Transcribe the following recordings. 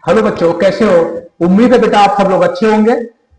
Hello बच्चों, कैसे हो? उम्मीद है बेटा आप सब लोग अच्छे होंगे।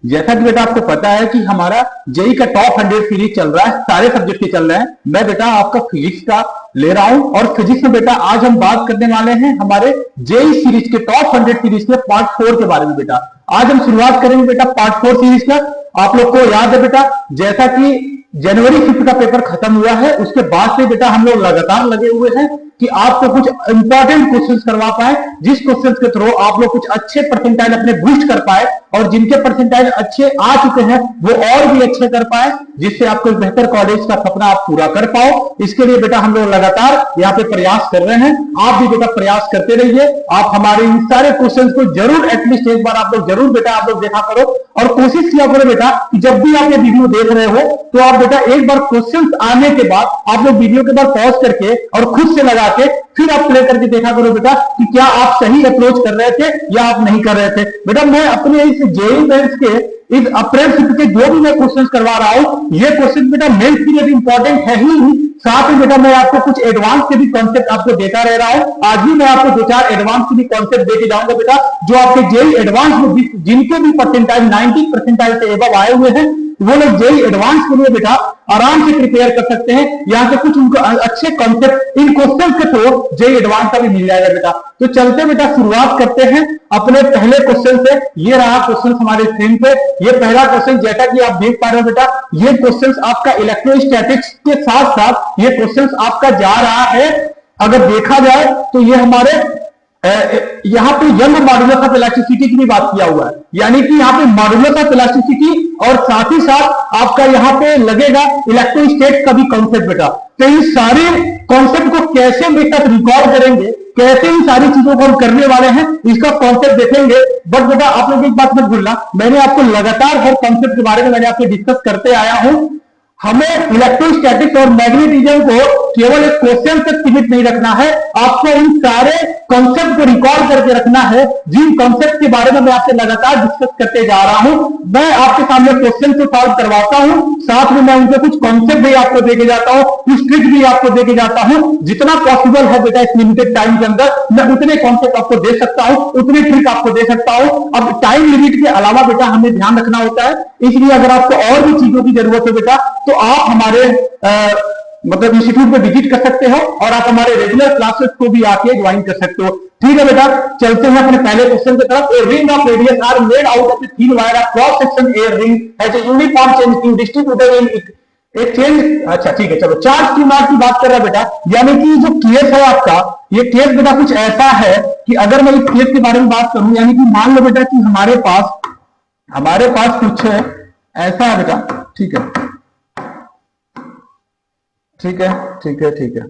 जैसा कि बेटा आपको पता है कि हमारा जेई का टॉप 100 सीरीज चल रहा है, सारे सब्जेक्ट के चल रहे हैं। मैं बेटा आपका फिजिक्स का ले रहा हूं और फिजिक्स में बेटा आज हम बात करने वाले हैं हमारे जेई सीरीज के टॉप 100 सीरीज के पार्ट 4 के बारे में। बेटा आज हम शुरुआत करेंगे बेटा पार्ट 4 सीरीज का। आप लोग को याद है बेटा, जैसा कि जनवरी 5 का पेपर खत्म हुआ है, उसके बाद से बेटा हम लोग लगातार लगे हुए हैं कि आपको कुछ इंपॉर्टेंट क्वेश्चंस करवा पाए, जिस क्वेश्चंस के थ्रू आप लोग कुछ अच्छे परसेंटाइल अपने बूस्ट कर पाए और जिनके परसेंटाइल अच्छे आ चुके हैं वो और भी अच्छे कर पाए, जिससे आपको बेहतर कॉलेज का सपना आप पूरा कर पाओ। इसके लिए बेटा हम लोग लगातार यहाँ पे प्रयास कर रहे हैं। आप भी बेटा प्रयास करते रहिए। आप हमारे इन सारे क्वेश्चन को जरूर एटलीस्ट एक बार आप लोग जरूर बेटा आप लोग देखा करो और कोशिश किया करो बेटा कि जब भी आप ये वीडियो देख रहे हो तो आप बेटा एक बार क्वेश्चंस आने के बाद आप लोग वीडियो के बाद पॉज करके और खुद से लगा के फिर आप प्ले करके देखा करो बेटा कि क्या आप सही अप्रोच कर रहे थे या आप नहीं कर रहे थे। बेटा मैं अपने इस जेईई मेंस के इस अप्रेंटिसशिप के जो भी मैं क्वेश्चंस करवा रहा हूं, ये क्वेश्चन बेटा मेंस के लिए इंपॉर्टेंट है ही, साथ ही बेटा मैं आपको कुछ एडवांस के भी कॉन्सेप्ट आपको देता रह रहा हूं। आज भी मैं आपको दो चार एडवांस के भी कॉन्सेप्ट देके जाऊंगा बेटा, जो आपके जेईई एडवांस में जिनके भी परसेंटाइल 90 परसेंटाइल से एबव आए हुए हैं वो लोग जेईई एडवांस के लिए बेटा आराम से प्रिपेयर कर सकते हैं। यहाँ से कुछ उनको अच्छे कॉन्सेप्ट इन क्वेश्चन के थ्रू जेईई एडवांस का भी मिल जाएगा बेटा। तो चलते बेटा शुरुआत करते हैं अपने पहले क्वेश्चन से। ये रहा क्वेश्चन हमारे स्क्रीन पे। ये पहला क्वेश्चन जैसा कि आप देख पा रहे हो बेटा, ये क्वेश्चन आपका इलेक्ट्रोस्टैटिक्स के साथ साथ ये क्वेश्चन आपका जा रहा है, अगर देखा जाए तो ये हमारे यहाँ पे यंग मॉड्यूलस ऑफ इलास्टिसिटी की भी बात किया हुआ है, यानी कि यहाँ पे मॉड्यूलस ऑफ इलास्टिसिटी और साथ ही साथ आपका यहाँ पे लगेगा इलेक्ट्रोस्टैट का भी कॉन्सेप्ट बेटा। तो इन सारे कॉन्सेप्ट को कैसे बेटा रिकॉर्ड करेंगे, कैसे इन सारी चीजों को हम करने वाले हैं, इसका कॉन्सेप्ट देखेंगे। बट बेटा आप लोग एक बात मत भूलना, मैंने आपको लगातार हर कॉन्सेप्ट के बारे में मैंने आपसे डिस्कस करते आया हूं। हमें इलेक्ट्रोस्टैटिक्स और मैग्नेटिज्म को केवल एक क्वेश्चन तक सीमित नहीं रखना है, आपको इन सारे कॉन्सेप्ट को रिकॉर्ड करके रखना है, जिन कॉन्सेप्ट के बारे में मैं आपसे लगातार डिस्कस करते जा रहा हूं। मैं आपके सामने क्वेश्चन को सॉल्व करवाता हूं, साथ में मैं उनके कुछ कॉन्सेप्ट भी आपको देके जाता हूं, कुछ ट्रिक भी आपको देके जाता हूं। जितना पॉसिबल है बेटा इस लिमिटेड टाइम के अंदर मैं उतने कॉन्सेप्ट आपको दे सकता हूं, उतनी ट्रिक आपको दे सकता हूं। अब टाइम लिमिट के अलावा बेटा हमें ध्यान रखना होता है, इसलिए अगर आपको और भी चीजों की जरूरत है बेटा तो आप हमारे मतलब इंस्टीट्यूट में विजिट कर सकते हो और आप हमारे रेगुलर क्लासेस को भी आके ज्वाइन कर सकते हो। ठीक है बेटा, चलते हैं अपने पहले क्वेश्चन की तरफ। A ring of radius R made out of a thin wire of cross section a ring has a uniform change in distributed in एक चेंज। अच्छा ठीक है, चलो चार्ज की मार्क की बात कर रहा है बेटा, यानी कि जो केस है आपका, ये केस बेटा कुछ ऐसा है कि अगर मैं इस केस के बारे में बात करूं, यानी कि मान लो बेटा कि हमारे पास कुछ ऐसा है बेटा। ठीक है ठीक है ठीक है ठीक है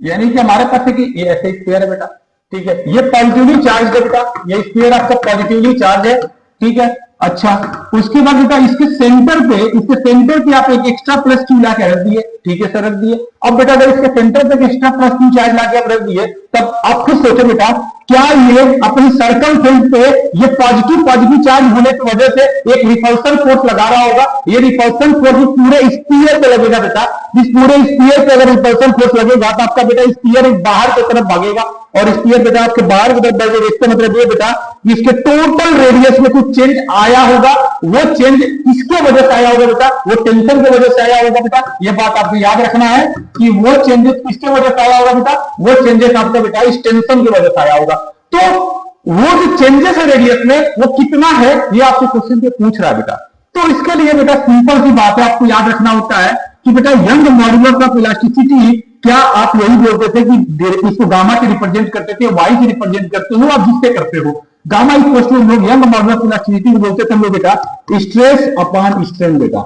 यानी कि हमारे पास है कि ये ऐसे स्क्वायर है बेटा। ठीक है, ये पॉजिटिवली चार्ज है बेटा, ये स्क्वायर आपका पॉजिटिवली चार्ज है। ठीक है, अच्छा उसके बाद बेटा इसके सेंटर पे आप एक एक्स्ट्रा प्लस क्यू ला के रख दिए। ठीक है सर, रख दिए। अब बेटा अगर इसके सेंटर पे एक्स्ट्रा प्लस क्यू चार्ज ला के आप रख दिए, तब आप खुद सोचो बेटा, क्या ये अपनी सर्कल फील्ड पे ये पॉजिटिव चार्ज होने की वजह से एक रिपल्सन फोर्स लगा रहा होगा? ये रिपल्सन फोर्स पूरे स्फीयर पे लगेगा बेटा। इस पूरे स्फीयर पे अगर रिपल्सन फोर्स लगेगा तो आपका बेटा स्फीयर बाहर की तरफ भागेगा और स्फीयर बेटा आपके बाहर की तरफ भागेगा। इसका मतलब ये बेटा इसके टोटल रेडियस में कुछ चेंज आया होगा। वो चेंज किसके वजह से आया होगा बेटा? वो टेंशन की वजह से आया होगा बेटा। ये बात आपको याद रखना है कि वो चेंजेस किसके वजह से आया होगा बेटा? वो चेंजेस आपका बेटा इस टेंशन की वजह से आया होगा। तो वो जो चेंजेस है रेडियस में वो कितना है, ये आपसे क्वेश्चन पे पूछ रहा है बेटा। तो इसके लिए बेटा सिंपल सी बात है, आपको याद रखना होता है कि बेटा यंग मॉड्यूलस ऑफ इलास्टिसिटी, क्या आप यही बोलते थे कि इसको गामा से रिप्रेजेंट करते थे, वाई से रिप्रेजेंट करते हो, आप जिससे करते हो? गामा इक्वल टू हम लोग यंग मॉड्यूलस ऑफ इलास्टिसिटी बोलते थे हम लोग बेटा स्ट्रेस अपॉन स्ट्रेन बेटा।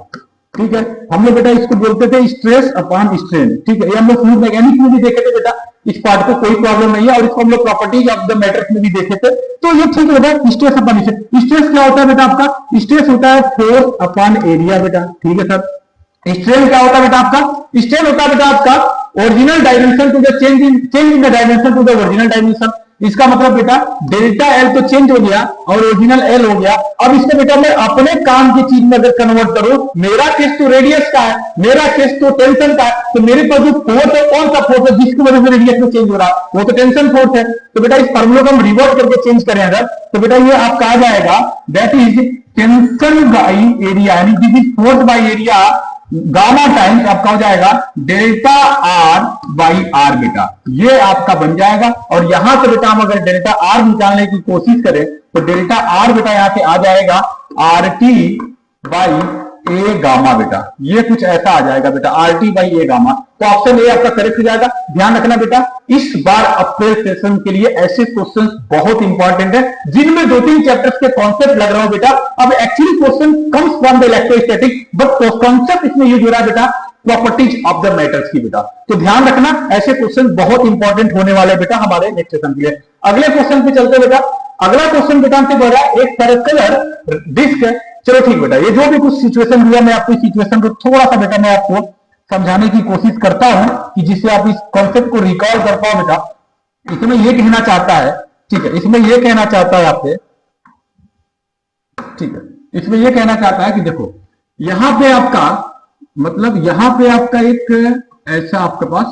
ठीक है, हम लोग बेटा इसको बोलते थे स्ट्रेस अपॉन स्ट्रेन। ठीक है, ये हम लोग फ्लूइड मैकेनिक्स में भी देखे थे बेटा, इस पार्ट को कोई प्रॉब्लम नहीं है, और इसको हम लोग प्रॉपर्टीज ऑफ द मैटर में भी देखे थे। तो ये ठीक है बेटा, स्ट्रेस अपॉन स्ट्रेन। स्ट्रेस क्या होता है बेटा आपका? स्ट्रेस होता है फोर्स अपॉन एरिया बेटा। ठीक है सर। स्ट्रेन क्या होता है बेटा आपका? स्ट्रेन होता है बेटा आपका original dimension to the change in the dimension to the original dimension. इसका मतलब बेटा डेल्टा एल तो चेंज हो गया और ओरिजिनल एल हो गया। अब इसको बेटा मैं अपने काम की चीज में अगर कन्वर्ट करूं, मेरा केस तो रेडियस का है, मेरा केस तो टेंशन का है, तो मेरे पास जो फोर्स है कौन सा फोर्स है जिसकी वजह से रेडियस में चेंज हो रहा है, वो तो टेंशन फोर्स है। तो बेटा इस फॉर्मूले को हम रिवर्ट करके चेंज करें अगर, तो बेटा ये आपका आ जाएगा that is tension by area, यानी this is force by area gamma times आपका हो जाएगा डेल्टा आर बाई आर बेटा, ये आपका बन जाएगा। और यहां से बेटा हम अगर डेल्टा आर निकालने की कोशिश करें तो डेल्टा आर बेटा यहां से आ जाएगा R T by A gamma बेटा, ये कुछ ऐसा आ जाएगा बेटा R T by A gamma. तो ऑप्शन ए आपका करेक्ट हो जाएगा। ध्यान रखना बेटा इस बार अप्रैल सेशन के लिए ऐसे क्वेश्चंस बहुत इंपॉर्टेंट है जिनमें 2-3 चैप्टर्स के कॉन्सेप्ट लग रहा हो बेटा। अब actually question comes from the electrostatic but concept इसमें यूज हो रहा है बेटा प्रॉपर्टीज ऑफ द मैटर्स की बेटा। तो ध्यान रखना ऐसे क्वेश्चन बहुत इंपॉर्टेंट होने वाले बेटा हमारे नेक्स्ट सेशन के लिए। अगले क्वेश्चन पे चलते बेटा। अगला क्वेश्चन बेटा हमसे बोल रहा है एक सर्कुलर डिस्क है। चलो ठीक बेटा, ये जो भी कुछ सिचुएशन हुआ मैं आपको सिचुएशन को थोड़ा सा बेटा मैं आपको समझाने की कोशिश करता हूं कि जिससे आप इस कॉन्सेप्ट को रिकॉल कर पाओ बेटा। इसमें ये कहना चाहता है, ठीक है, इसमें ये कहना चाहता है आपसे, ठीक है, इसमें ये कहना चाहता है कि देखो यहां पे आपका मतलब यहां पे आपका एक ऐसा आपके पास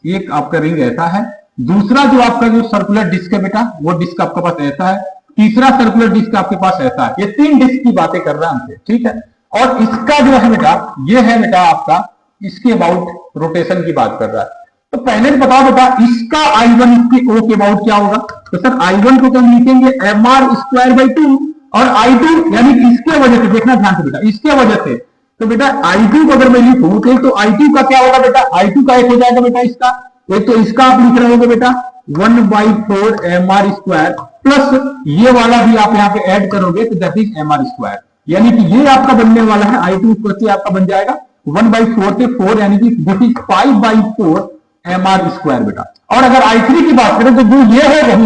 एक आपका रिंग ऐसा है, दूसरा जो आपका जो सर्कुलर डिस्क है बेटा वो डिस्क आपके पास ऐसा है, तीसरा सर्कुलर डिस्क आपके पास ऐसा है। ये 3 डिस्क की बातें कर रहा है हमसे, ठीक है। और इसका जो है बेटा ये है बेटा आपका इसके अबाउट रोटेशन की बात कर रहा है। तो पहले तो बताओ बेटा इसका I1 इसके O के अबाउट क्या होगा। तो सर I1 को तो हम लिखेंगे mr²/2 और I2 यानी इसके वजह से देखना ध्यान से बेटा, इसके वजह से तो बेटा I2 को अगर मैं लिखूं तो I2 का क्या होगा बेटा, I2 का एक हो जाएगा बेटा इसका, एक तो इसका आप लिख रहे होगे बेटा 1/4 mr² प्लस ये वाला भी आप यहाँ पे ऐड करोगे तो दैट इज mr², यानी कि ये आपका बनने वाला है I2 आपका बन जाएगा 1/4 से 4 यानी कि दिस इज 5/4 mr² बेटा। और अगर I3 की बात करें तो जो ये है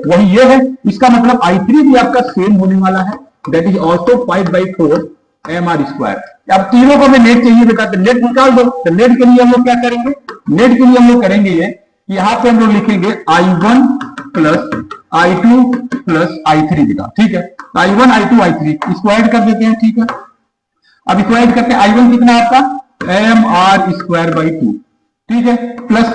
वही ये है, इसका मतलब I3 भी आपका सेम होने वाला है दैट इज ऑल्सो 5/4 mr²। अब तीनों को हमें नेट चाहिए बेटा, तो नेट निकाल दो। तो नेट के लिए हम लोग क्या करेंगे, नेट के लिए हम लोग करेंगे ये कि यहां पे हम लोग लिखेंगे I1 plus I2 plus I3 बेटा, ठीक है। I1 I2 I3 इसको ऐड कर देते हैं, ठीक है। अब इसको ऐड करते हैं I1 कितना आपका mr²/2, ठीक है, प्लस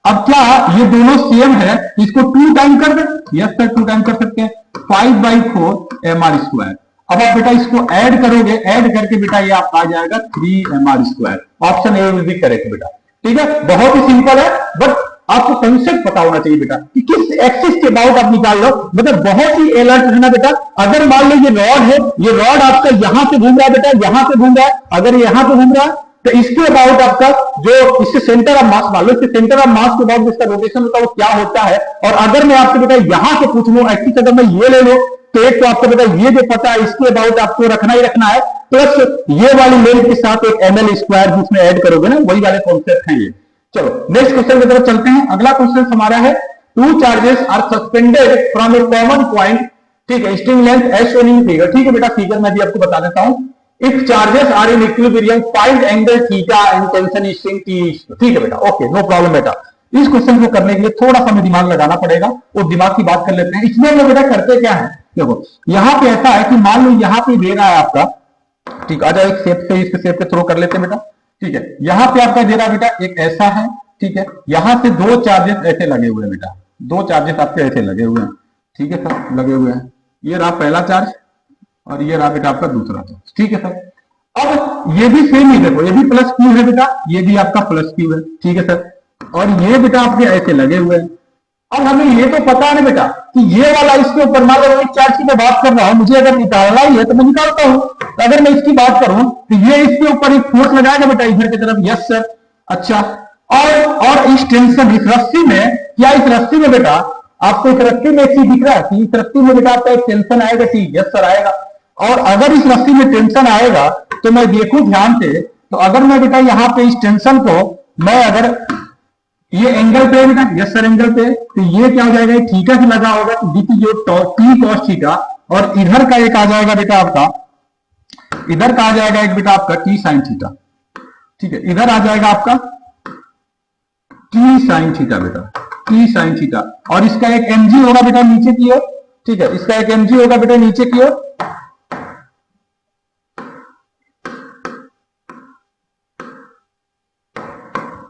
अब क्या ये दोनों सेम है इसको 2 टाइम कर दे, यस सर 2 टाइम कर सकते हैं 5/4 mr²। अब आप बेटा इसको ऐड करोगे, ऐड करके बेटा ये आपका आ जाएगा 3 mr²। Option A will be correct बेटा, ठीक है। बहुत ही सिंपल है बट आपको कंसेप्ट पता होना चाहिए बेटा कि किस एक्सिस के अबाउट आप निकाल लो, मतलब बहुत ही अलर्ट रहना बेटा। अगर मान लो ये रॉड है, ये रॉड आपका यहां से घूम रहा है बेटा, यहां से घूम रहा है, अगर यहां से घूम रहा है तो इसके अबाउट आपका जो इसके सेंटर ऑफ मास मान लो, इसके सेंटर ऑफ मास के अबाउट जिसका रोटेशन होता है वो क्या होता है। और अगर मैं आपसे बेटा यहां से पूछ लूं एक्सिस अगर मैं ये ले लो तो एक तो आपको बेटा ये जो पता है इसके अबाउट आपको रखना ही रखना है, प्लस ये वाली लेंथ के साथ एक ml² जिसमें ऐड करोगे ना वही वाले कॉन्सेप्ट हैं ये। चलो नेक्स्ट क्वेश्चन की तरफ चलते हैं। अगला क्वेश्चन हमारा है 2 charges are suspended from a common point, ठीक है, string length as shown in figure, ठीक है बेटा। फिगर में भी आपको बता देता हूं, if charges are in equilibrium find angle theta and tension string T, ठीक है बेटा, ओके नो प्रॉब्लम बेटा। इस क्वेश्चन को करने के लिए थोड़ा सा हमें दिमाग लगाना पड़ेगा और दिमाग की बात कर लेते हैं। इसमें हम बेटा करते क्या है, देखो यहां पे ऐसा है कि मान लो यहां पे दे रहा है आपका, ठीक, आ जाओ एक शेप से इसके शेप पे थ्रो कर लेते हैं बेटा, ठीक है। यहां पे आपका दे रहा है बेटा एक ऐसा है, ठीक है, यहां से 2 चार्जेस ऐसे लगे हुए हैं बेटा, 2 चार्जेस आपके ऐसे लगे हुए हैं, ठीक है सर, लगे हुए हैं। ये रहा पहला चार्ज और ये रहा बेटा आपका दूसरा चार्ज, ठीक है सर। अब ये भी सेम ही देखो, ये भी प्लस क्यू है बेटा, ये भी आपका प्लस क्यू है, ठीक है सर। और ये बेटा आपके ऐसे लगे हुए हैं। अब हमें ये तो पता है बेटा कि ये वाला इसके ऊपर मान लो एक चार्ज की मैं बात कर रहा हूं, मुझे अगर निकालना ही है तो मैं निकालता हूं। तो अगर मैं इसकी बात करूं तो ये इसके ऊपर एक फोर्स लगाएगा बेटा इधर की तरफ, यस सर, अच्छा। और इस टेंशन इस रस्सी में, क्या इस रस्सी में बेटा आपको इस रस्सी में एक चीज दिख रहा है कि इस रस्सी में बेटा आपका एक टेंशन आएगा, ठीक, यस सर आएगा। और अगर इस रस्सी में टेंशन आएगा तो मैं देखूं ध्यान से, तो अगर मैं बेटा यहां पे इस टेंशन को मैं अगर ये एंगल पे है बेटा, यस सर एंगल पे, तो ये क्या हो जाएगा, थीटा से लगा होगा तो this is your T cos theta. और इधर का एक आ जाएगा बेटा आपका, इधर का आ जाएगा एक बेटा आपका टी साइन थीटा, ठीक है, इधर आ जाएगा आपका टी साइन थीटा बेटा, टी साइन थीटा, और इसका एक mg होगा बेटा नीचे की ओर, ठीक है, इसका एक mg होगा बेटा नीचे की ओर,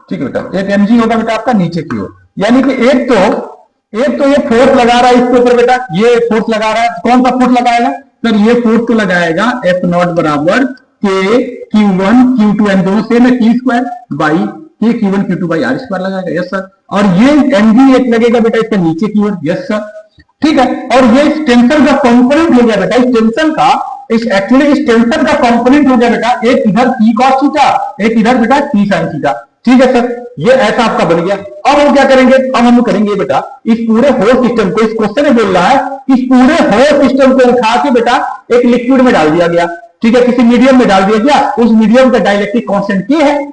ठीक है बेटा, एक mg होगा बेटा आपका नीचे की ओर। यानी कि एक तो ये फोर्स लगा रहा है इसके ऊपर बेटा, ये फोर्स लगा रहा है, कौन सा फोर्स लगाएगा सर, ये फोर्स तो लगाएगा एफ नॉट बराबर के Q1 Q2 एन दोनों सेम है, T square by K Q1 Q2 by R square लगाएगा, यस सर। और ये mg एक लगेगा बेटा इसका नीचे की ओर, यस सर, ठीक है। और ये इस टेंशन का कंपोनेंट हो गया बेटा, इस टेंशन का एक्चुअली इस टेंशन का कंपोनेंट हो गया बेटा, एक इधर टी कॉस थीटा, एक इधर बेटा टी साइन थीटा, ठीक है सर। ये ऐसा आपका बन गया। अब हम क्या करेंगे, अब हम करेंगे बेटा इस पूरे होल सिस्टम को, इस क्वेश्चन में बोल रहा है इस पूरे होल सिस्टम को उठा के बेटा एक लिक्विड में डाल दिया गया, ठीक है, किसी मीडियम में डाल दिया गया, उस मीडियम का डाइलेक्ट्रिक कांस्टेंट क्या है,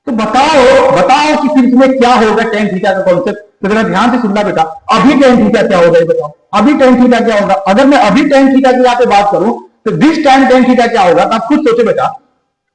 तो बताओ कि फिर इसमें क्या होगा टेन थीटा का कॉन्सेप्ट। तो जरा ध्यान से सुनना बेटा, अभी टेन थीटा क्या होगा ये बताओ, अभी टेन थीटा क्या होगा। अगर मैं अभी टेन थीटा की यहाँ पे बात करूं तो दिस टाइम टेन थीटा क्या होगा, तो आप खुद सोचो बेटा।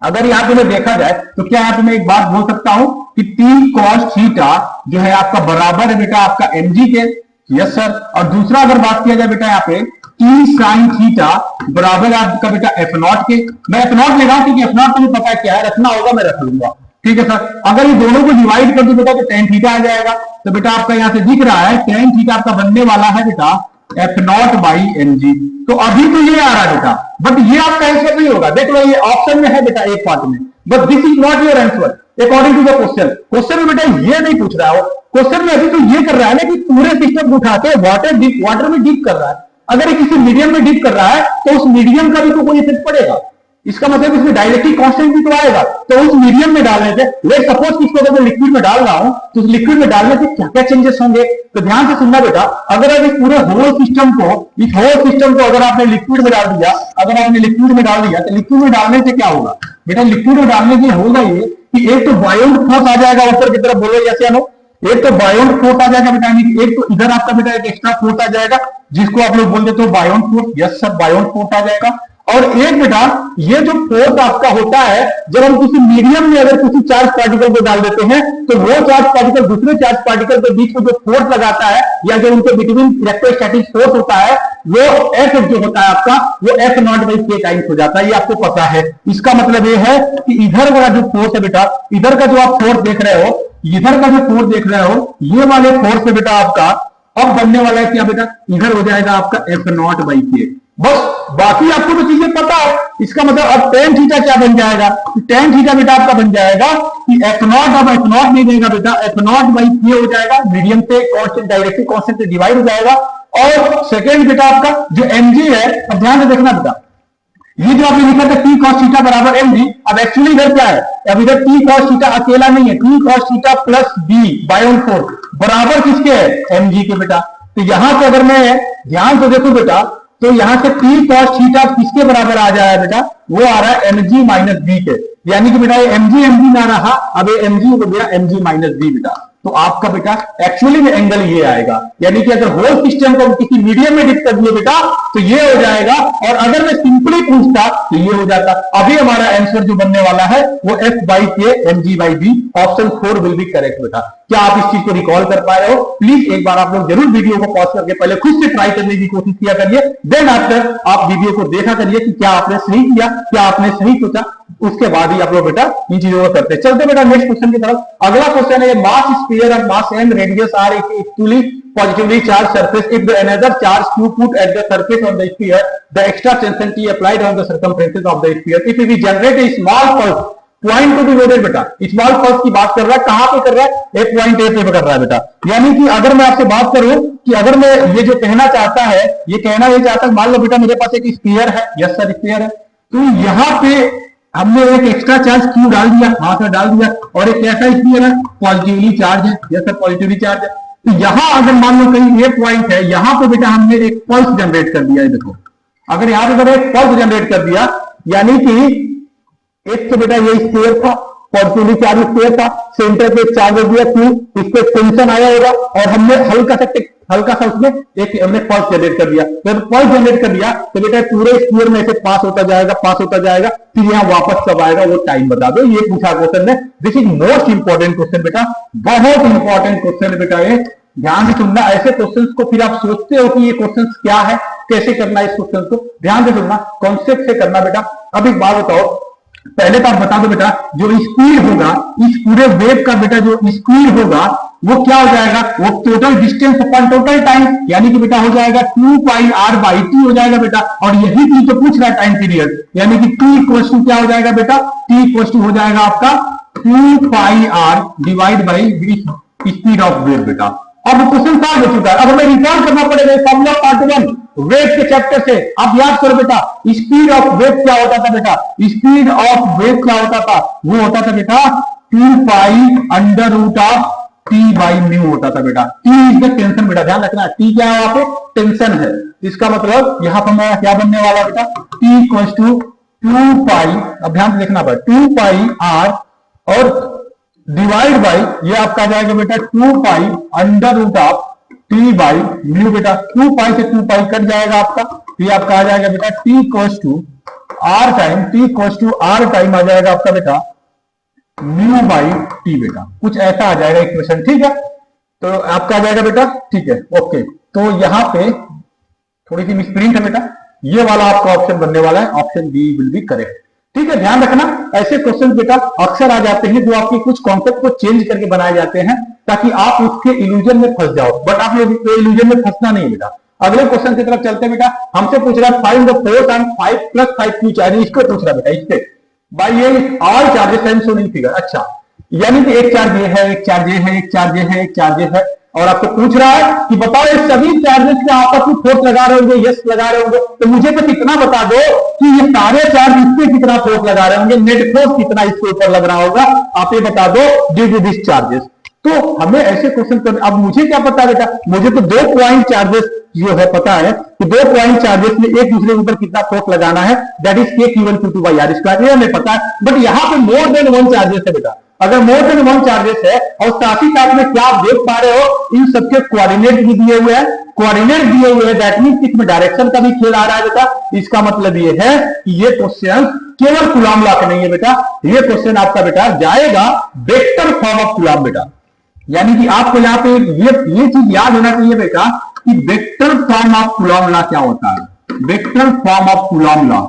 अगर यहाँ पे मैं देखा जाए तो क्या यहाँ पे मैं एक बात बोल सकता हूं कि टी कॉस थीटा जो है आपका बराबर है बेटा आपका mg के, यस सर। और दूसरा अगर बात किया जाए बेटा यहाँ पे टी साइन थीटा बराबर आपका बेटा एफ नॉट के, मैं एफ नॉट ले रहा हूं क्योंकि एफ नॉट तो मुझे पता है क्या है, रखना होगा मैं रख लूंगा, ठीक है सर। अगर ये दोनों को डिवाइड कर दो बेटा तो टेन थीटा आ जाएगा, तो बेटा आपका यहां से दिख रहा है टेन थीटा आपका बनने वाला है बेटा एफ नॉट बाई mg। तो अभी तो ये आ रहा है बेटा, बट ये आपका आंसर नहीं होगा, देख लो ये ऑप्शन में है बेटा एक पार्ट में, but this is not your answer according to the question. Question में बेटा ये नहीं पूछ रहा हो, क्वेश्चन में अभी तो ये कर रहा है ना कि पूरे सिस्टम को उठा के वाटर में डीप कर रहा है। अगर ये किसी मीडियम में डीप कर रहा है तो उस मीडियम का भी तो कोई इफेक्ट पड़ेगा, इसका मतलब इसमें डायलेक्ट्रिक कांस्टेंट भी तो आएगा। तो उस मीडियम में डालने से लेट सपोज कि इसको अगर मैं लिक्विड में डाल रहा हूं तो उस लिक्विड में डालने से क्या क्या चेंजेस होंगे, तो ध्यान से सुनना बेटा। अगर आप इस पूरे होल सिस्टम को अगर आपने लिक्विड में डाल दिया, अगर आपने लिक्विड में डाल दिया तो लिक्विड में डालने से क्या होगा बेटा, लिक्विड में डालने से होगा ये कि एक तो बायोंड फोर्स आ जाएगा ऊपर की तरफ, बोलो यस या नो, एक तो बायोंड फोर्स आ जाएगा बेटा, एक तो इधर आपका बेटा एक एक्स्ट्रा फोर्स आ जाएगा जिसको आप लोग बोल देते हो beyond force, yes sir beyond force आ जाएगा। और एक बेटा ये जो फोर्स आपका होता है जब हम किसी मीडियम में अगर किसी चार्ज पार्टिकल को डाल देते हैं तो वो चार्ज पार्टिकल दूसरे चार्ज पार्टिकल के बीच में जो फोर्स लगाता है या जो उनके बिटवीन इलेक्ट्रोस्टैटिक फोर्स होता है वो एफ जो होता है आपका वो एफ नॉट बाई के टाइम्स हो जाता है, ये आपको पता है। इसका मतलब ये है कि इधर वाला जो फोर्स है बेटा, इधर का जो आप फोर्स देख रहे हो, इधर का जो फोर्स देख रहे हो, ये वाले फोर्स है बेटा आपका अब बनने वाला है क्या बेटा, इधर हो जाएगा आपका एफ नॉट बाई के, बस। बाकी आपको तो चीजें पता है। इसका मतलब अब टेन थीटा क्या बन जाएगा, टेन थीटा बेटा आपका बन जाएगा कि एफ नॉट, अब एफ नॉट नहीं देगा बेटा, एफ नॉट बाई के हो जाएगा, मीडियम से कांस्टेंट डायरेक्टली कांस्टेंट से डिवाइड हो जाएगा। और सेकेंड बेटा आपका जो mg है, अब ध्यान से देखना बेटा, ये जो आपने लिखा था टी कॉस थीटा बराबर mg, अब एक्चुअली इधर क्या है, अब इधर टी कॉस थीटा अकेला नहीं है, t cos theta plus b beyond force बराबर किसके है, mg के बेटा। तो यहां पे अगर मैं ध्यान से देखूं बेटा तो यहां से टी कॉस थीटा किसके बराबर आ जाएगा बेटा, वो आ रहा है mg माइनस बी के, यानी कि बेटा ये mg ना रहा, अब ये mg हो गया mg माइनस बी बेटा। तो आपका बेटा एक्चुअली में एंगल ये आएगा, यानी कि अगर होल सिस्टम को किसी मीडियम में डिप कर दिए बेटा तो ये हो जाएगा, और अगर मैं सिंपली पूछता तो ये हो जाता। अभी हमारा आंसर जो बनने वाला है वो F by K mg by B, option 4 will be correct बेटा। क्या आप इस चीज को रिकॉल कर पा रहे हो? प्लीज एक बार आप लोग जरूर वीडियो को पॉज करके पहले खुद से ट्राई करने की कोशिश किया करिए, देन आफ्टर आप वीडियो को देखा करिए कि क्या आपने सही किया, क्या आपने सही सोचा, उसके बाद ही आप लोग बेटा इन चीजों को करते। चलते बेटा नेक्स्ट क्वेश्चन की तरफ। अगला क्वेश्चन है मास स्फीयर और mass and radius are equally positively charged surface if the another charge q put at the surface of the sphere, the extra tension T applied on the circumference of the sphere, if we generate a small pulse point to be loaded बेटा, small pulse की बात कर रहा है, कहां पे कर रहा है, एक पॉइंट ए पे कर रहा है बेटा। यानी कि अगर मैं आपसे बात करूं कि अगर मैं ये जो कहना चाहता है, ये कहना ये चाहता है, मान लो बेटा मेरे पास एक स्फीयर है, यस सर स्फीयर है, तो यहां पे हमने एक एक्स्ट्रा चार्ज क्यू डाल दिया, हाँ सर डाल दिया, और एक कैसा स्फीयर है, पॉजिटिवली चार्ज है, यस सर पॉजिटिवली चार्ज है। तो यहां अगर मान लो कहीं ये पॉइंट है, यहां पे बेटा हमने एक पल्स जनरेट कर दिया है, देखो अगर यहां पे अगर एक पल्स जनरेट कर दिया, यानी कि एक तो बेटा ये स्फीयर था, पॉजिटिवली चार्ज स्फीयर था, सेंटर पे चार्ज हो दिया क्यू, इस पे टेंशन आया होगा, और हमने हल्का सा उसमें एक हमने पल्स जनरेट कर दिया। जब पल्स जनरेट कर दिया तो बेटा पूरे स्फीयर में से पास होता जाएगा, फिर यहाँ वापस कब आएगा वो टाइम बता दो, ये पूछा क्वेश्चन ने। This is most important question बेटा, बहुत इंपॉर्टेंट क्वेश्चन बेटा ये, ध्यान से सुनना, ऐसे क्वेश्चंस को फिर आप सोचते हो कि ये क्वेश्चंस क्या है, कैसे करना है इस क्वेश्चन को, ध्यान से सुनना, कॉन्सेप्ट से करना बेटा। अब एक बात बताओ, पहले तो आप बता दो बेटा, जो स्पीड होगा इस पूरे वेव का बेटा, जो स्पीड होगा वो क्या हो जाएगा, वो total distance upon total time, यानी कि बेटा हो जाएगा 2 पाई आर बाई टी हो जाएगा बेटा। और यही चीज तो पूछ रहा है टाइम पीरियड, यानी कि टी इक्वल टू क्या हो जाएगा बेटा, टी इक्वल टू हो जाएगा आपका 2 pi r divide by speed of wave बेटा। अब क्वेश्चन सॉल्व हो चुका है, अब हमें रिकॉल करना पड़ेगा फॉर्मूला पार्ट 1 वेव के चैप्टर से। आप याद करो बेटा, स्पीड ऑफ वेव क्या होता था बेटा, स्पीड ऑफ वेव क्या होता था, वो होता था बेटा 2 pi under root of T by mu होता था बेटा। टी इज द टेंशन बेटा, ध्यान रखना, टी क्या है वहां पे, टेंशन है। इसका मतलब यहां पर हमारा क्या बनने वाला बेटा, टी इक्वल टू 2 पाई, अब ध्यान से देखना बेटा, 2 पाई आर और डिवाइड बाई ये आपका जाएगा बेटा 2 pi under root of T by mu बेटा। 2 पाई से 2 पाई कट जाएगा आपका, ये आपका आ जाएगा बेटा t equal to r time, t equal to r time आ जाएगा आपका बेटा म्यू बाई टी बेटा, कुछ ऐसा आ जाएगा इक्वेशन, ठीक है। तो आपका आ जाएगा बेटा, ठीक है, ओके। तो यहां पे थोड़ी सी मिसप्रिंट है बेटा, ये वाला आपका ऑप्शन बनने वाला है, option B will be correct, ठीक है। ध्यान रखना, ऐसे क्वेश्चन बेटा अक्सर आ जाते हैं जो आपके कुछ कॉन्सेप्ट को चेंज करके बनाए जाते हैं ताकि आप उसके इल्यूजन में फंस जाओ, बट आप ये इल्यूजन में फंसना नहीं बेटा। अगले क्वेश्चन की तरफ चलते हैं बेटा, हमसे पूछ रहा है find the force and 5 + 5 Q charge, इसको पूछ रहा है बेटा, इससे भाई ये all charges and showing figure. अच्छा, यानी कि एक चार्ज ये है, एक चार्ज ये है, एक चार्ज ये है, एक चार्ज ये है, और आपको पूछ रहा है कि बताओ ये सभी चार्जेस में आपस में फोर्स लगा रहे होंगे, यस लगा रहे होंगे, तो मुझे तो कितना बता दो कि ये सारे चार्ज इस पे कितना फोर्स लगा रहे होंगे, नेट फोर्स कितना इसके ऊपर लग रहा होगा, आप ये बता दो ड्यू टू दिस चार्जेस। तो हमें ऐसे क्वेश्चन कर, अब मुझे क्या पता बेटा, मुझे तो 2 पॉइंट चार्जेस जो है पता है कि 2 पॉइंट चार्जेस में एक दूसरे के ऊपर कितना फोर्स लगाना है, दैट इज के Q1 Q2 by R square, ये हमें पता है। बट यहाँ पे मोर देन 1 चार्जेस है बेटा, अगर मोर देन 1 चार्जेस है और साथ ही साथ में क्या आप देख पा रहे हो, इन सबके कोऑर्डिनेट भी दिए हुए हैं, कोऑर्डिनेट दिए हुए हैं, दैट मींस इसमें डायरेक्शन का भी खेल आ रहा है बेटा। इसका मतलब ये है कि ये क्वेश्चन केवल कूलॉम लॉ का नहीं है बेटा, ये क्वेश्चन आपका बेटा जाएगा वेक्टर फॉर्म ऑफ कूलॉम बेटा, यानी कि आपको यहाँ पे ये चीज याद होना चाहिए बेटा कि vector form of Coulomb law क्या होता है, vector form of Coulomb law,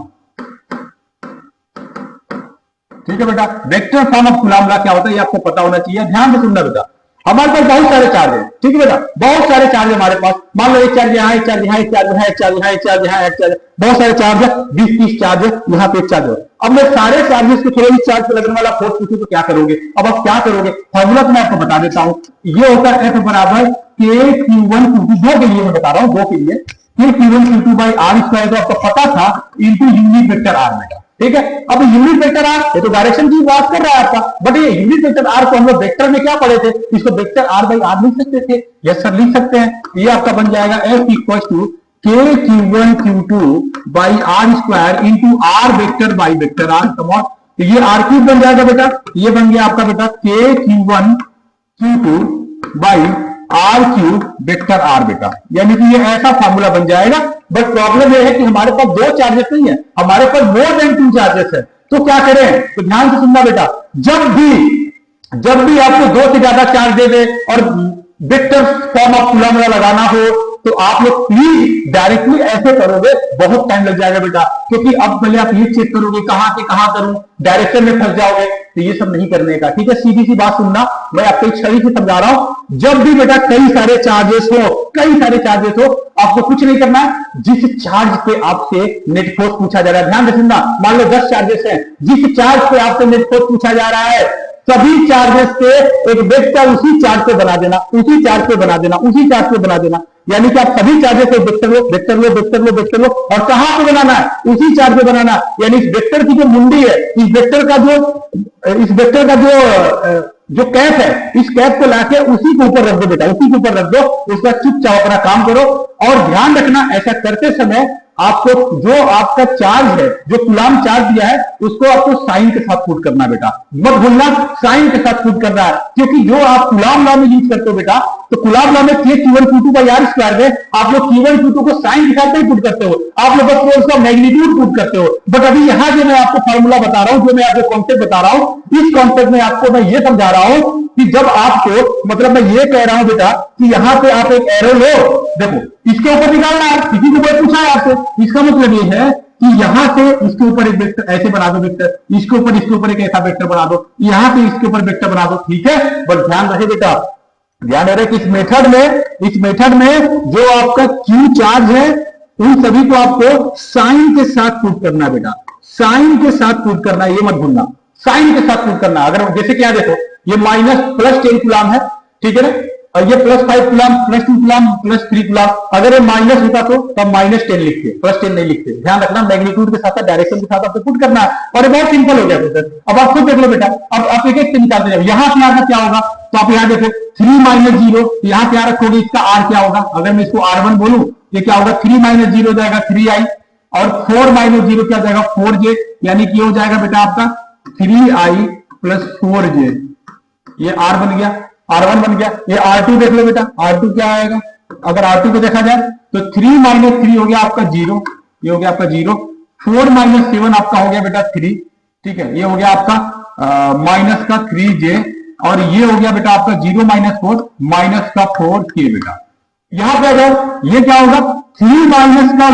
ठीक है बेटा। Vector form of Coulomb law क्या होता है ये आपको पता होना चाहिए, ध्यान से सुनना बेटा। हमारे पास बहुत सारे चार्ज है, ठीक है बेटा, बहुत सारे चार्ज है हमारे पास, मान लो एक चार्ज यहाँ, एक चार्ज यहाँ, एक चार्ज यहाँ, एक चार्ज यहाँ, एक चार्ज यहाँ, एक चार्ज, बहुत सारे चार्ज है, 20-30 चार्ज है, यहाँ पे एक चार्ज है। अब मैं सारे चार्जेस को थोड़े इस चार्ज पे लगने वाला फोर्स पूछूं तो क्या करोगे, अब आप क्या करोगे, फॉर्मूला तो मैं आपको बता देता हूं, ये होता है F बराबर के Q1 Q2, 2 के लिए मैं बता रहा हूं, 2 के लिए के Q1 Q2 by R square, तो आपको पता था इंटू यूनिट वेक्टर आर बेटा, ठीक है। अब यूनिट वेक्टर आर ये तो डायरेक्शन की बात कर रहा है आपका, बट ये यूनिट वेक्टर आर को हम लोग वेक्टर में क्या पढ़े थे, इसको वेक्टर आर बाई आर लिख सकते थे, यस सर लिख सकते हैं। ये आपका बन जाएगा F equal to K Q1 Q2 by R square into R vector by vector R, तो ये आर क्यूब बन जाएगा बेटा, ये बन गया आपका बेटा K Q1 Q2 by R cube vector R बेटा, यानी कि ये ऐसा फॉर्मूला बन जाएगा। बट प्रॉब्लम ये है कि हमारे पास 2 चार्जेस नहीं है, हमारे पास मोर देन 2 चार्जेस है, तो क्या करें, तो ध्यान से सुनना बेटा, जब भी आपको 2 से ज्यादा चार्ज दे दे और vector form of Coulomb law लगाना हो तो आप लोग प्लीज डायरेक्टली ऐसे करोगे, बहुत टाइम लग जाएगा बेटा, क्योंकि अब पहले आप ये चेक करोगे कहां से कहां करूं, डायरेक्शन में फंस जाओगे, तो ये सब नहीं करने का, ठीक है। सीधी सी बात सुनना, मैं आपको एक छवि से समझा रहा हूं, जब भी बेटा कई सारे चार्जेस हो, आपको कुछ नहीं करना है, जिस चार्ज पे आपसे नेट फोर्स पूछा जा रहा है, ध्यान से सुनना, मान लो 10 चार्जेस हैं, जिस चार्ज पे आपसे नेट फोर्स पूछा जा रहा है, सभी चार्जेस पे एक वेक्टर उसी चार्ज पे बना देना, उसी चार्ज पे बना देना, उसी चार्ज पे बना देना, यानी कि आप सभी चार्जेस पे वेक्टर लो, वेक्टर लो, वेक्टर लो, वेक्टर लो, और कहां पे बनाना है, उसी चार्ज पे बनाना, यानी इस वेक्टर की जो मुंडी है, इस वेक्टर का जो कैप है, इस कैप को लाके उसी के ऊपर रख दो बेटा, उसी के ऊपर रख दो, उसका चुपचाप अपना काम करो। और ध्यान रखना, ऐसा करते समय आपको जो आपका चार्ज है, जो कूलॉम चार्ज दिया है, उसको आपको साइन के साथ पुट करना बेटा, मत भूलना साइन के साथ पुट करना है, क्योंकि जो आप कूलॉम लॉ में यूज करते हो बेटा, तो कूलॉम लॉ में के Q1 Q2 by R square में आप लोग Q1 Q2 को साइन के साथ नहीं पुट करते हो, आप लोग बस उसका मैग्नीट्यूड पुट करते हो। बट अभी यहां जो मैं आपको फॉर्मूला बता रहा हूं, जो मैं आपको कॉन्सेप्ट बता रहा हूं, इस कॉन्सेप्ट में आपको मैं ये समझा रहा हूं कि जब आपको, मतलब मैं ये कह रहा हूं बेटा कि यहां पे आप एक एरो लो, देखो इसके ऊपर निकालना है, किसी को कोई पूछा है आपसे, इसका मतलब ये है कि यहां से इसके ऊपर एक वेक्टर ऐसे बना दो, वेक्टर इसके ऊपर एक ऐसा वेक्टर बना दो, यहां से इसके ऊपर वेक्टर बना दो, ठीक है। बट ध्यान रहे बेटा, ध्यान रहे कि इस मेथड में जो आपका क्यू चार्ज है उन सभी को आपको साइन के साथ पुट करना है बेटा, साइन के साथ पुट करना है, ये मत भूलना, साइन के साथ पुट करना। अगर जैसे क्या देखो, ये +10 कूलाम है, ठीक है ना, और ये +5 कूलाम, +2 कूलाम, +3 कूलाम। अगर ये माइनस होता तो तब -10 लिखते, +10 नहीं लिखते। ध्यान रखना, मैग्नीट्यूड के साथ डायरेक्शन के साथ आपको पुट करना है, और ये बहुत सिंपल हो गया सर। अब आप खुद देख लो बेटा, अब आप एक एक से निकालते जाओ। यहां पे आकर क्या होगा, तो आप यहां देखो 3 - 0, यहां पे रखोगे, इसका आर क्या होगा, अगर मैं इसको R1 बोलूं, ये क्या होगा, 3 - 0 हो जाएगा 3i, और 4 - 0 क्या हो जाएगा 4j, यानी कि हो जाएगा बेटा आपका 3i + 4j। ये R बन गया, R1 बन गया। ये R2 देख लो बेटा, R2 क्या आएगा, अगर R2 को देखा जाए तो 3 - 3 हो गया आपका 0, ये हो गया आपका 0। 4 - 7 आपका हो गया बेटा 3, ठीक है, ये हो गया आपका माइनस का 3j, और ये हो गया बेटा आपका 0 - 4 माइनस का 4k बेटा। यहां पे अगर ये क्या होगा, 3 -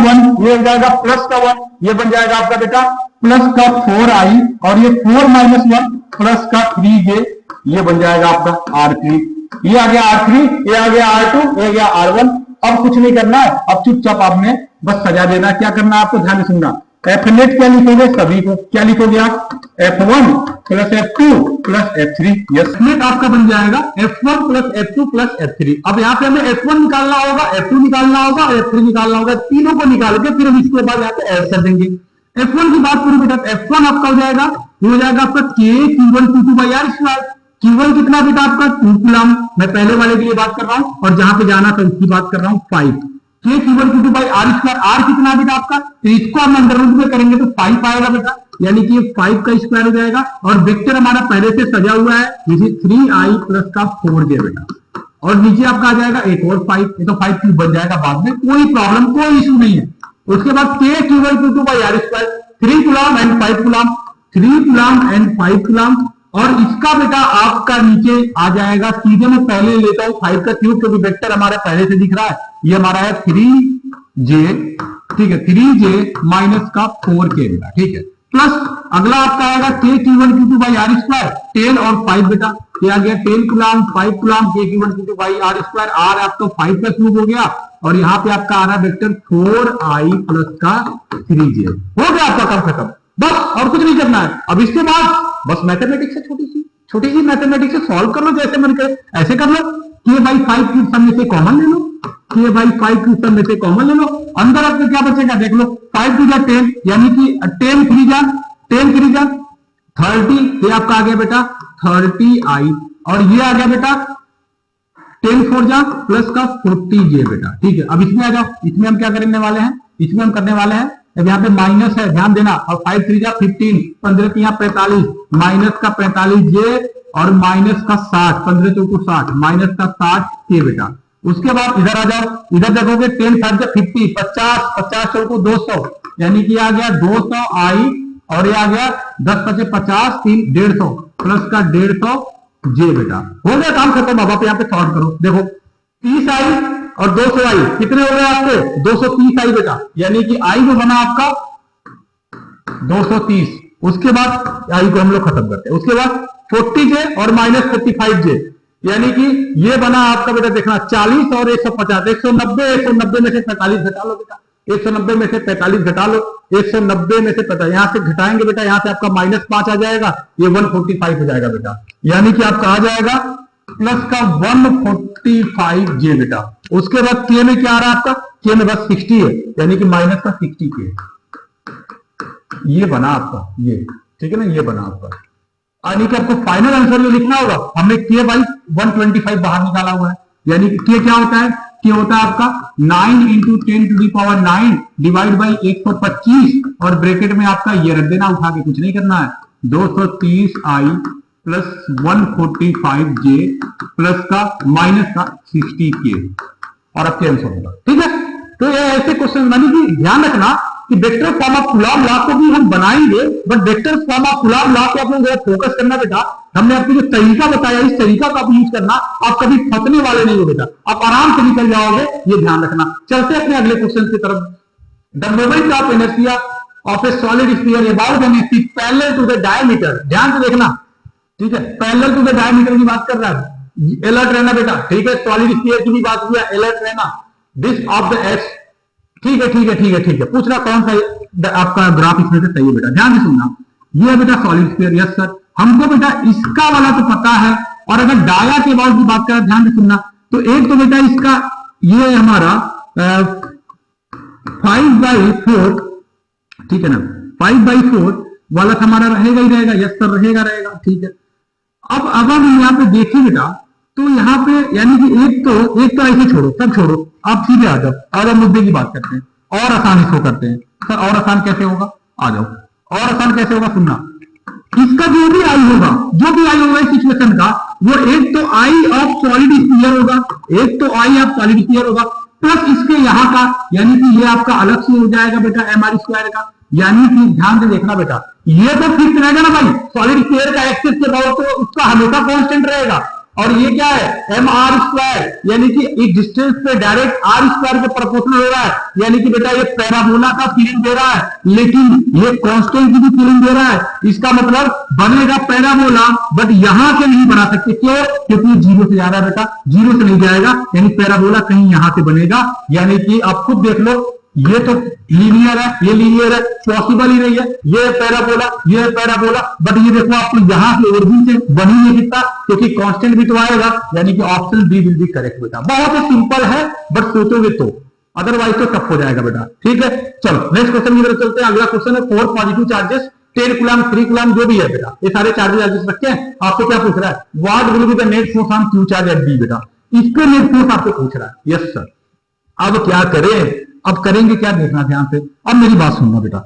1, ये हो जाएगा प्लस का 1, ये बन जाएगा आपका बेटा प्लस का 4i, और ये 4 - 1 प्लस का 3j, ये बन जाएगा आपका R3। ये आ गया R3, ये आ गया R2, ये आ गया R1। अब कुछ नहीं करना है, अब चुपचाप आपने बस सजा देना। क्या करना है आपको, ध्यान से सुनना। Fnet क्या लिखोगे, सभी को क्या लिखोगे आप, F1 + F2 + F3। Yes, net आपका बन जाएगा F1 + F2 + F3। अब यहाँ पे हमें F1 निकालना होगा, F2 निकालना होगा, F3 निकालना होगा, तीनों को निकाल के फिर हम इसके बाद यहाँ पे ऐड कर देंगे। F1 की बात करूं बेटा, F1 आपका हो जाएगा, ये हो जाएगा आपका K Q1 Q2/R²। Q1 कितना बेटा आपका 2 कूलम, मैं पहले वाले के लिए बात कर रहा हूं, और जहां पे जाना था उसकी बात कर रहा हूं 5। K Q1 Q2/R², R कितना बेटा आपका, तो इसको हम अंडर रूट में करेंगे तो 5 आएगा बेटा, यानी कि 5 का स्क्वायर हो जाएगा। और वेक्टर हमारा पहले से सजा हुआ है, इसे 3i + का 4j बेटा, और नीचे आपका आ जाएगा एक और 5, ये तो 5 क्यूब बन जाएगा बाद में, कोई प्रॉब्लम, कोई इशू नहीं है। उसके बाद K Q1 Q2/R², 3 coulomb and 5 coulomb, 3 coulomb and 5 coulomb, और इसका बेटा आपका नीचे आ जाएगा, सीधे मैं पहले लेता हूं 5 का क्यूब, क्योंकि वेक्टर हमारा पहले से दिख रहा है, ये हमारा है 3j, ठीक है, 3j माइनस का 4k बेटा, ठीक है। प्लस अगला आपका आएगा K Q1 Q2/R², 10 और 5 बेटा, ये आ गया 10 coulomb 5 coulomb K Q1 Q2/R², R आपका 5 का क्यूब हो गया, और यहाँ पे आपका आ रहा है वेक्टर 4i + का 3j, हो गया आपका काम खत्म, बस और कुछ नहीं करना है। अब इसके बाद बस मैथमेटिक्स से छोटी सी मैथमेटिक्स से सॉल्व कर लो, जैसे मन करे ऐसे कर लो। K/5 क्यूब सब में से कॉमन ले लो, K/5 क्यूब सब में से कॉमन ले लो, अंदर आपको क्या बचेगा देख लो, 5 × 10 यानी कि 10 3 जा 30, ये आपका आ गया बेटा 30i, और ये आ गया बेटा 10 4 जा प्लस का 40j बेटा, ठीक है। अब इसमें आ जाओ, इसमें हम क्या करने वाले हैं, इसमें हम करने वाले हैं, अब यहाँ पे माइनस है, ध्यान देना, और 5 3 जा 15, 15 3 45, माइनस का 45j, और माइनस का 60, 15 चौको 60, माइनस का 60k बेटा। उसके बाद इधर आ जाओ, इधर देखोगे 10 5 जा 50, 50 50 चौको 200, यानी कि आ गया 200i, और ये आ गया 10 5 50, 3 150 प्लस का 150j बेटा, हो गया काम खत्म। अब आप यहाँ पे सॉल्व करो, देखो 30i और 200i कितने हो गए आपके, 230i बेटा, यानी कि i जो बना आपका 230। उसके बाद i को हम लोग खत्म करते हैं, उसके बाद 40j और -45j, यानी कि ये बना आपका बेटा देखना 40 और 150, 190, 190 में से 45 घटा लो बेटा, 190 में से 45 घटा लो, 190 में से 50, यहां से घटाएंगे बेटा, यहां से आपका -5 आ जाएगा, ये 145 हो जाएगा बेटा, यानी कि आपका आ जाएगा प्लस का 145j बेटा। उसके बाद K में क्या आ रहा है आपका, K में बस 60 है, यानी कि माइनस का 60k, ये बना आपका, ये ठीक है ना, ये बना आपका, यानी कि आपको फाइनल आंसर जो लिखना होगा, हमने K/125 बाहर निकाला हुआ है, यानी कि K क्या होता है, K होता है आपका 9 × 10⁹ डिवाइड बाई 125, और ब्रैकेट में आपका ये रख देना, उठा के कुछ नहीं करना है, 230i + 145j प्लस का माइनस का 60k, और आपके आंसर होगा, ठीक है। तो ये ऐसे क्वेश्चन, यानी कि ध्यान रखना कि vector form of Coulomb law को भी हम बनाएंगे, but vector form of Coulomb law पे आप लोग फोकस करना बेटा, हमने आपको जो तरीका बताया, इस तरीका का आप यूज करना, आप कभी फंसने वाले नहीं हो बेटा, आप आराम से निकल जाओगे, ये ध्यान रखना। चलते अपने अगले क्वेश्चन की तरफ। The moment of inertia of a solid sphere about an axis parallel to the diameter, ध्यान से देखना, ठीक है, पैरेलल टू द डायमीटर की बात कर रहा है, अलर्ट रहना बेटा, ठीक है, सॉलिड स्फीयर की भी बात किया, अलर्ट रहना। दिस ऑफ द एक्स, ठीक है ठीक है ठीक है ठीक है, पूछ रहा कौन सा आपका ग्राफ इसमें से सही है बेटा, ध्यान से सुनना। ये है बेटा सॉलिड स्फीयर, यस सर, हमको बेटा इसका वाला तो पता है, और अगर डाया के अबाउट की बात करें, ध्यान से सुनना, तो एक तो बेटा इसका ये हमारा 5/4, ठीक है ना, 5/4 वाला हमारा रहेगा ही रहेगा, यस सर रहेगा रहेगा, ठीक है। अब अगर हम यहाँ पे देखें बेटा, तो यहाँ पे यानी कि एक तो ऐसे छोड़ो, सब छोड़ो, आप सीधे आ जाओ, और मुद्दे की बात करते हैं, और आसान इसको करते हैं। सर और आसान कैसे होगा, आ जाओ, और आसान कैसे होगा सुनना, इसका जो भी आई होगा इस सिचुएशन का, वो एक तो आई ऑफ सॉलिड स्फीयर होगा, एक तो आई ऑफ सॉलिड स्फीयर होगा, प्लस इसके यहाँ का, यानी कि ये आपका अलग से हो जाएगा बेटा mr² का, यानी कि ध्यान से देखना बेटा, ये तो फिक्स रहेगा ना भाई, सॉलिड स्फीयर का एक्सिस के अबाउट तो उसका हमेशा कांस्टेंट रहेगा, और ये क्या है mr², यानी कि इस डिस्टेंस पे डायरेक्ट r² के प्रोपोर्शनल हो रहा है, यानी कि बेटा ये पैराबोला का फीलिंग दे रहा है, लेकिन ये कांस्टेंट की भी फीलिंग दे रहा है, इसका मतलब बनेगा पैराबोला, बट यहां से नहीं बना सकते, क्यों, क्योंकि 0 से ज्यादा बेटा, 0 से नहीं जाएगा, यानी पैराबोला कहीं यहां से बनेगा, यानी कि आप खुद देख लो, ये तो लीनियर है, ये लीनियर है, पॉसिबल ही नहीं है, ये पैराबोला, बट ये देखो आपको यहां से ओरिजिन से बनी नहीं दिखता, क्योंकि कांस्टेंट भी तो आएगा, यानी कि option B will be correct बेटा। बहुत ही सिंपल है, बट सोचोगे तो, अदरवाइज तो टफ हो जाएगा बेटा, ठीक है। चलो नेक्स्ट क्वेश्चन की तरफ चलते हैं। अगला क्वेश्चन है 4 पॉजिटिव चार्जेस 10 कूलम 3 कूलम जो भी है बेटा, ये सारे चार्जेस रखे हैं, आपसे क्या पूछ रहा है, what will be the net force on Q charge at B बेटा, इसके नेट फोर्स आपसे पूछ रहा है, यस सर। अब क्या करें, अब करेंगे क्या, देखना ध्यान से, अब मेरी बात सुनना बेटा,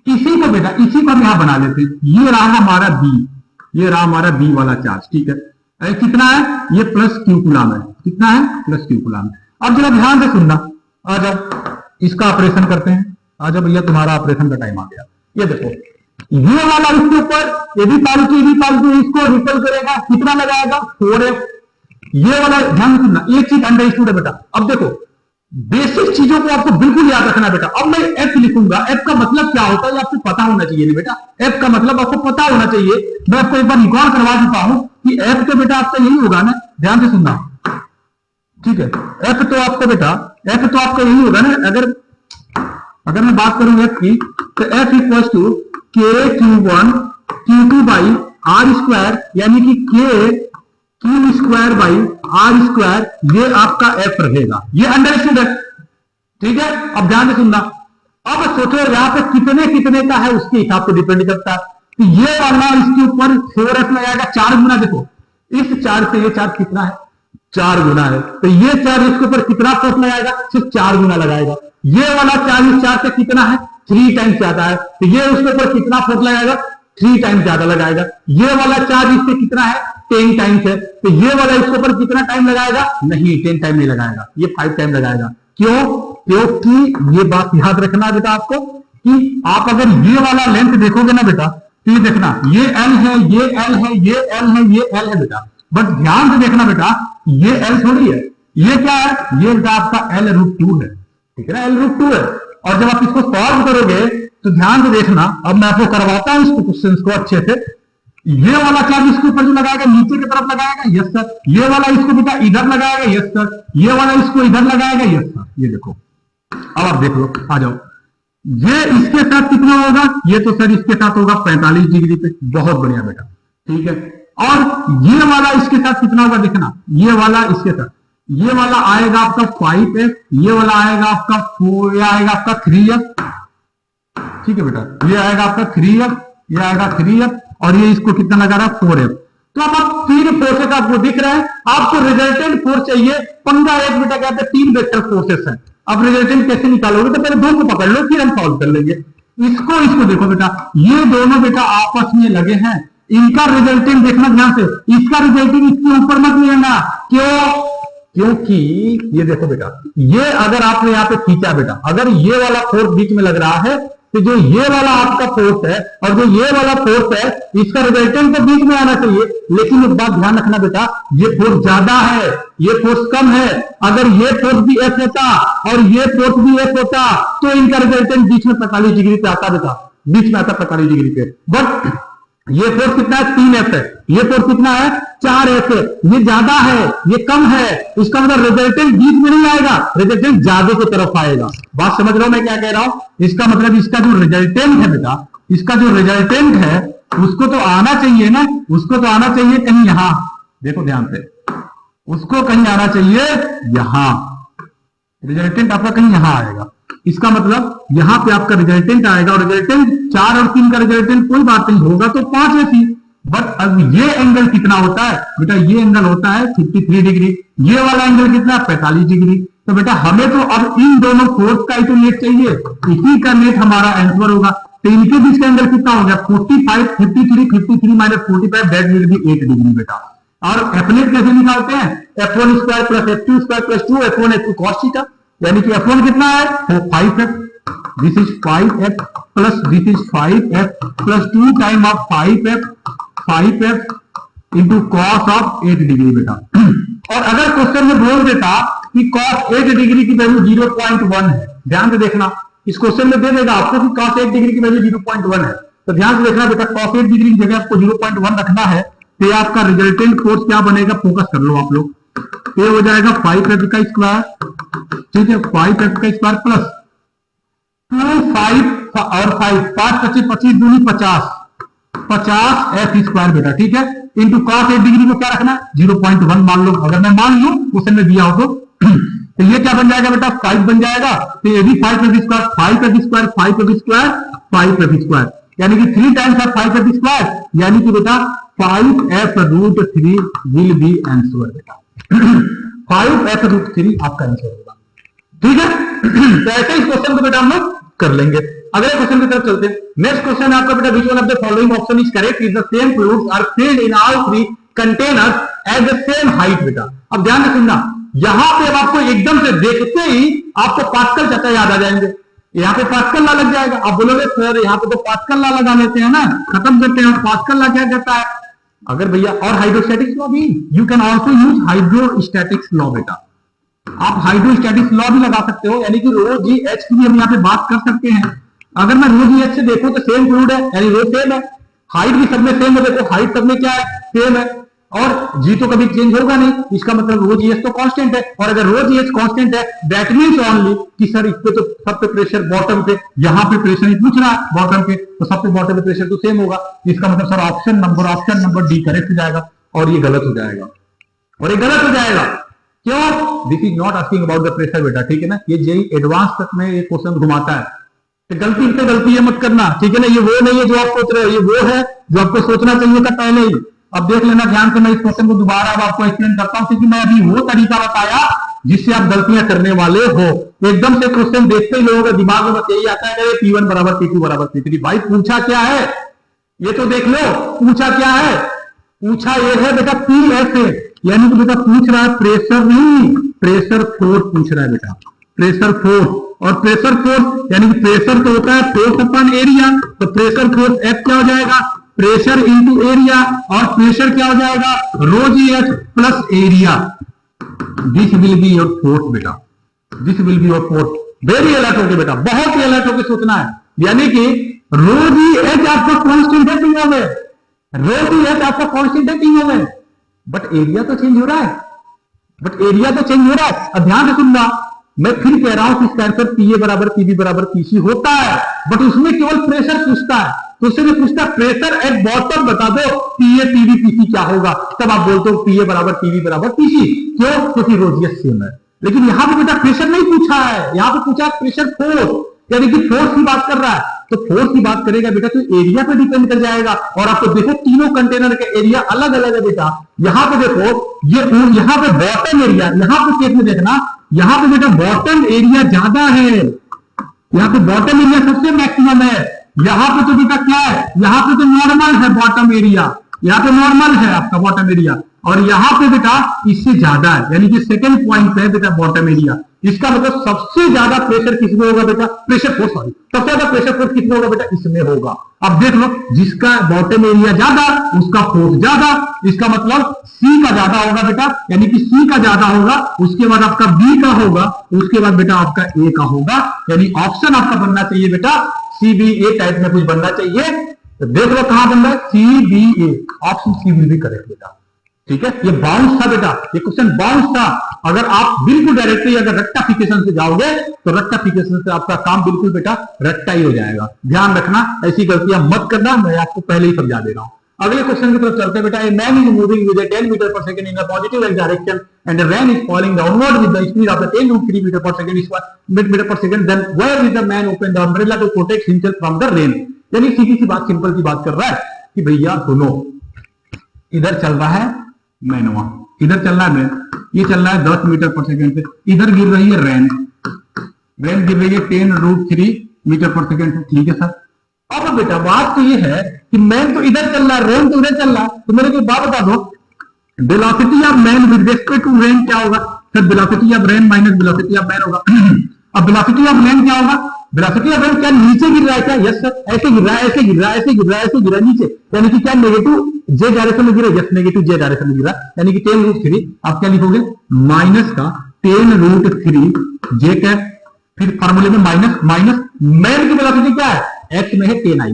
इसी को हम यहां बना लेते हैं, ये रहा हमारा बी, ये रहा हमारा बी वाला चार्ज, ठीक है, कितना है, ये प्लस क्यू कूलम है, कितना है, प्लस क्यू कूलम। अब जरा ध्यान से सुनना, आ जाओ इसका ऑपरेशन करते हैं, आ जाओ भैया, तुम्हारा ऑपरेशन का टाइम आ गया। ये देखो, ये वाला इसके ऊपर ये भी पालतू इसको रिपल करेगा, कितना लगाएगा, 4f। ये वाला ध्यान से सुनना, एक चीज अंडरस्टूड है बेटा। अब देखो बेसिक चीजों को आपको बिल्कुल याद रखना बेटा। अब मैं एफ लिखूंगा, एफ का मतलब क्या होता है आपको पता होना चाहिए, नहीं बेटा, एफ का मतलब आपको पता होना चाहिए। मैं आपको एक बार रिकॉर्ड करवा देता हूं कि एफ तो बेटा आपका यही होगा ना, ध्यान से सुनना, ठीक है, एफ तो आपको बेटा, एफ तो आपका यही होगा ना, अगर मैं बात करूं एफ की, तो F equal to k/q1 q2/r², यानी कि k/q² ये आपका एफ रहेगा, ये अंडरस्टूड है, ठीक है। अब ध्यान से सुनना, अब सोचो यहां पे कितने कितने का है उसके हिसाब से डिपेंड करता है, तो ये वाला इसके ऊपर 4f लगाएगा, 4 गुना, देखो इस 4 से ये 4 कितना है, 4 गुना है, तो ये 4 इसके ऊपर कितना फोर्स लगाएगा, सिर्फ 4 गुना लगाएगा। ये वाला 4 इस 4 से कितना है, 3 टाइम्स ज्यादा है, तो ये उसके ऊपर कितना फोर्स लगाएगा, 3 टाइम्स ज्यादा लगाएगा। ये वाला 4 इससे कितना है, 10 टाइम्स है, तो ये वाला इसके ऊपर कितना टाइम लगाएगा, नहीं 10 टाइम नहीं लगाएगा, ये 5 टाइम लगाएगा। क्यों, क्योंकि ये बात याद रखना बेटा आपको, कि आप अगर ये वाला लेंथ देखोगे ना बेटा, तो ये देखना, ये L है, ये L है, ये L है, ये L है बेटा, बट ध्यान से देखना बेटा, ये L थोड़ी है, ये क्या है, ये बेटा आपका L√2 है, ठीक है ना, L√2 है। और जब आप इसको सॉल्व करोगे तो ध्यान से देखना, अब मैं आपको करवाता हूं इसको क्वेश्चन को अच्छे से। ये वाला चार्ज इसके ऊपर जो लगाएगा नीचे की तरफ लगाएगा, यस सर। ये वाला इसको बेटा इधर लगाएगा, यस सर। ये वाला इसको इधर लगाएगा, यस सर। ये देखो, अब आप देख लो, आ जाओ, ये इसके साथ कितना होगा, ये तो सर इसके साथ होगा 45 डिग्री पे, बहुत बढ़िया बेटा, ठीक है। और ये वाला इसके साथ कितना होगा, देखना, ये वाला इसके साथ, ये वाला आएगा आपका 5f, ये वाला आएगा आपका 4, ये आएगा आपका 3f, ठीक है बेटा, ये आएगा आपका 3f, ये आएगा 3f, और ये इसको कितना लगा रहा है, 4f। तो अब आप 3 फोर्सेस आपको दिख रहे हैं, आपको रिजल्टेंट फोर्स चाहिए, पंगा एक बेटा कहते हैं 3 वेक्टर फोर्सेस है। अब रिजल्टेंट कैसे निकालोगे, तो पहले 2 को पकड़ लो, फिर हम सॉल्व कर लेंगे। इसको देखो बेटा, ये दोनों बेटा आपस में लगे हैं, इनका रिजल्टेंट देखना ध्यान से, इसका रिजल्टेंट इसके ऊपर मत लेना, क्यों, क्योंकि ये देखो बेटा, ये अगर आपने यहाँ पे खींचा बेटा, अगर ये वाला फोर्स बीच में लग रहा है, तो जो ये वाला आपका फोर्स है और जो ये वाला फोर्स है, इसका रिजल्टेंट तो बीच में आना चाहिए। लेकिन एक बात ध्यान रखना बेटा, ये फोर्स ज्यादा है, ये फोर्स कम है। अगर ये फोर्स भी एफ होता और ये फोर्स भी एफ होता तो इनका रिजल्टेंट बीच में 45 डिग्री पे आता बेटा, बीच में आता 45 डिग्री पे। बट ये फोर्स कितना है, 3F है, ये फोर्स कितना है, 4F है। ये ज्यादा है, ये कम है, इसका मतलब रिजल्टेंट बीच में नहीं आएगा, रिजल्टेंट ज्यादा की तरफ आएगा। बात समझ रहे हो मैं क्या कह रहा हूं? इसका मतलब इसका जो रिजल्टेंट है बेटा, इसका जो रिजल्टेंट है उसको तो आना चाहिए ना, उसको तो आना चाहिए कहीं यहां, देखो ध्यान से, उसको कहीं आना चाहिए यहां, रिजल्टेंट आपका कहीं यहां आएगा। इसका मतलब यहां पे आपका रिजल्टेंट आएगा और रिजल्टेंट 4 और 3 का रिजल्टेंट कोई बात नहीं होगा तो 5 ऐसी। बट अब ये एंगल कितना होता है बेटा, ये एंगल होता है 53 डिग्री, ये वाला एंगल कितना, 45 डिग्री। तो बेटा हमें तो अब इन दोनों फोर्स का ही तो नेट चाहिए, इसी का नेट हमारा आंसर होगा। तो इनके बीच का एंगल कितना हो गया, 45, 53, 53 minus 45, that will be 8 degree बेटा। और एफनेट कैसे निकालते हैं, F1 square plus F2 square plus 2 F1 F2 cos theta, यानी कि F1 कितना है, 5F, this is 5F plus this is 5F plus 2 time of 5F into cos of 8 degree बेटा। और अगर क्वेश्चन में बोल देता कि cos 8 डिग्री की वैल्यू 0.1 है, ध्यान से देखना, इस क्वेश्चन में दे देगा आपको कि cos 8 डिग्री की वैल्यू 0.1 है, तो ध्यान से देखना बेटा, cos 8 डिग्री की जगह आपको 0.1 रखना है, तो आपका रिजल्टेंट फोर्स क्या बनेगा, फोकस कर लो आप लोग, ये हो जाएगा 5F का स्क्वायर, ठीक है, 5F का स्क्वायर प्लस 2 5 और 5 5 25 25 दूनी 50 50F स्क्वायर बेटा, ठीक है, इंटू cos 8 डिग्री को क्या रखना, 0.1 मान लो, अगर मैं मान लू क्वेश्चन में दिया हो तो ये क्या बन जाएगा बेटा, 5 बन जाएगा। तो ये भी 5F square 5F square 5F square 5F square, यानी कि 3 टाइम्स ऑफ 5F स्क्वायर, यानी कि बेटा 5F√3 विल बी आंसर बेटा, 5F√3 आपका आंसर होगा, ठीक है। तो ऐसे इस क्वेश्चन को बेटा हम लोग कर लेंगे। अगले क्वेश्चन की तरफ चलते हैं। नेक्स्ट क्वेश्चन आपका बेटा, which one of the following option is correct, is the same fluids are filled in all 3 containers at the same height बेटा। अब ध्यान से सुनना, यहां पे अब आपको एकदम से देखते ही आपको पास्कल चक्कर याद आ जाएंगे, यहाँ पे पास्कल ला लग जाएगा। आप बोलोगे सर यहाँ पे तो पास्कल ला लगा लेते हैं ना, खत्म करते हैं, पास्कल ला क्या कहता है अगर भैया, और हाइड्रोस्टैटिक्स लॉ भी, you can also use hydrostatics law बेटा, आप हाइड्रोस्टैटिक्स लॉ भी लगा सकते हो, यानी कि रो जी एच की भी हम यहाँ पे बात कर सकते हैं। अगर मैं रो जी एच से देखूं तो सेम फ्लूइड है, यानी रो सेम है, हाइट भी सब में सेम है, देखो हाइट सब में क्या है, सेम है, और जी तो कभी चेंज होगा नहीं, इसका मतलब रो जी एच तो कांस्टेंट है। और अगर रो जी एच कांस्टेंट है दैट मींस ओनली कि सर इस पे तो सब पे प्रेशर बॉटम पे, यहाँ पे प्रेशर ही पूछ रहा है बॉटम पे, तो सब पे बॉटम पे प्रेशर तो सेम होगा, इसका मतलब sir option number D correct हो जाएगा, और ये गलत हो जाएगा, और ये गलत हो जाएगा। क्यों? This is not asking about the pressure बेटा, ठीक है ना, ये जेई एडवांस तक में ये क्वेश्चन घुमाता है, तो गलती पे गलती है मत करना, ठीक है ना, ये वो नहीं है जो आप सोच रहे हो, ये वो है जो आपको सोचना चाहिए था पहले ही। अब देख लेना ध्यान से, मैं इस क्वेश्चन को दोबारा अब आपको एक्सप्लेन करता हूं, क्योंकि मैं अभी वो तरीका बताया जिससे आप गलतियां करने वाले हो। एकदम से क्वेश्चन देखते ही लोगों के दिमाग में बस यही आता है कि P1 बराबर P2 बराबर P3। भाई पूछा क्या है ये तो देख लो, पूछा क्या है, पूछा ये है बेटा PS है, यानी कि बेटा पूछ रहा है प्रेशर नहीं, प्रेशर फोर्स पूछ रहा है बेटा, प्रेशर फोर्स। और प्रेशर फोर्स यानी कि प्रेशर तो होता है फोर्स अपन एरिया, तो प्रेशर फोर्स F क्या हो जाएगा, प्रेशर इंटू एरिया, और प्रेशर क्या हो जाएगा, rho g h plus area, this will be your force बेटा, this will be your force. Very alert होके बेटा, बहुत ही अलर्ट होके सोचना है, यानी कि रो जी एच आपका कांस्टेंट है तीनों में, रो जी एच आपका कांस्टेंट है तीनों में, बट एरिया तो चेंज हो रहा है, बट एरिया तो चेंज हो रहा है। अब ध्यान से सुनना, मैं फिर कह रहा हूं कि इसका आंसर पीए बराबर पीबी बराबर पीसी होता है, बट उसमें केवल प्रेशर पूछता है, तो उससे मैं पूछता प्रेशर एट बॉटम बता दो, पीए पीबी पीसी क्या होगा, तब आप बोलते हो पीए बराबर पीबी बराबर पीसी। क्यों? क्योंकि रोजियस सेम है। लेकिन यहां पे बेटा प्रेशर नहीं पूछा है, यहां पे पूछा प्रेशर फोर्स, यानी कि फोर्स की बात कर रहा है, तो फोर्स की बात करेगा बेटा तो एरिया पे डिपेंड कर जाएगा। और आपको देखो तीनों कंटेनर के एरिया अलग अलग है बेटा, यहां पे देखो ये यहां पे बॉटम एरिया, यहां पे केस में देखना, यहां पे बेटा बॉटम एरिया ज्यादा है, यहां पे बॉटम एरिया सबसे मैक्सिमम है, यहां पे तो बेटा क्या है, यहां पे तो नॉर्मल है बॉटम एरिया, यहां पे नॉर्मल है आपका बॉटम एरिया, और यहां पे बेटा इससे ज्यादा है, यानी कि सेकंड पॉइंट पे है बेटा बॉटम एरिया। इसका मतलब सबसे ज्यादा प्रेशर किसमें होगा बेटा, प्रेशर फोर्स, सॉरी, सबसे ज्यादा प्रेशर फोर्स किसमें होगा बेटा, इसमें होगा। अब देख लो, जिसका बॉटम एरिया ज्यादा उसका फोर्स ज्यादा, इसका मतलब सी का ज्यादा होगा बेटा, यानी कि सी का ज्यादा होगा, उसके बाद आपका बी का होगा, उसके बाद बेटा आपका ए का होगा, यानी ऑप्शन आपका बनना चाहिए बेटा सी बी ए टाइप में कुछ बनना चाहिए। तो देख लो कहां बन रहा है, C B A, option C will be correct बेटा। ठीक है, ये बाउंस था बेटा, ये क्वेश्चन बाउंस था। अगर आप बिल्कुल डायरेक्टली अगर रेक्टाफिकेशन से जाओगे तो रेक्टाफिकेशन से आपका काम बिल्कुल बेटा रट्टा ही हो जाएगा। ध्यान रखना, ऐसी गलतियां मत करना, मैं आपको पहले ही समझा दे रहा हूं। अगले क्वेश्चन की तरफ चलते हैं बेटा। A man is moving with 10 metre per second in a positive x direction and the rain is falling downward with the speed of the 10√3 metre per second, then where is the man open the umbrella to protect himself from the rain. यानी सीधी सी बात, simple सी बात कर रहा है कि भैया सुनो, इधर चल रहा है मैनवा, इधर चल रहा है मैन, ये चल रहा है 10 मीटर पर सेकंड से, इधर गिर रही है रेन, रेन गिर रही है 10√3 मीटर पर सेकंड से। ठीक है सर, अब बेटा बात तो ये है कि मैन तो इधर चल रहा है, रेन तो उधर चल रहा है, तो मेरे को बात बता दो, velocity of man with respect to rain क्या होगा sir, velocity of rain minus velocity of man होगा। अब वेलोसिटी ऑफ मैन क्या होगा, वेलोसिटी ऑफ मैन क्या नीचे गिर रहा है क्या, यस सर, ऐसे गिर रहा है, ऐसे गिर रहा है, ऐसे गिर रहा है, ऐसे गिर रहा है नीचे, यानी कि क्या नेगेटिव जे डायरेक्शन में गिरा, यस नेगेटिव जे डायरेक्शन में गिरा, यानी कि 10√3 आप क्या लिखोगे, माइनस का 10√3 जे कैप, फिर फॉर्मूले में माइनस माइनस, मैन की वेलोसिटी क्या है, एक्स में है 10i,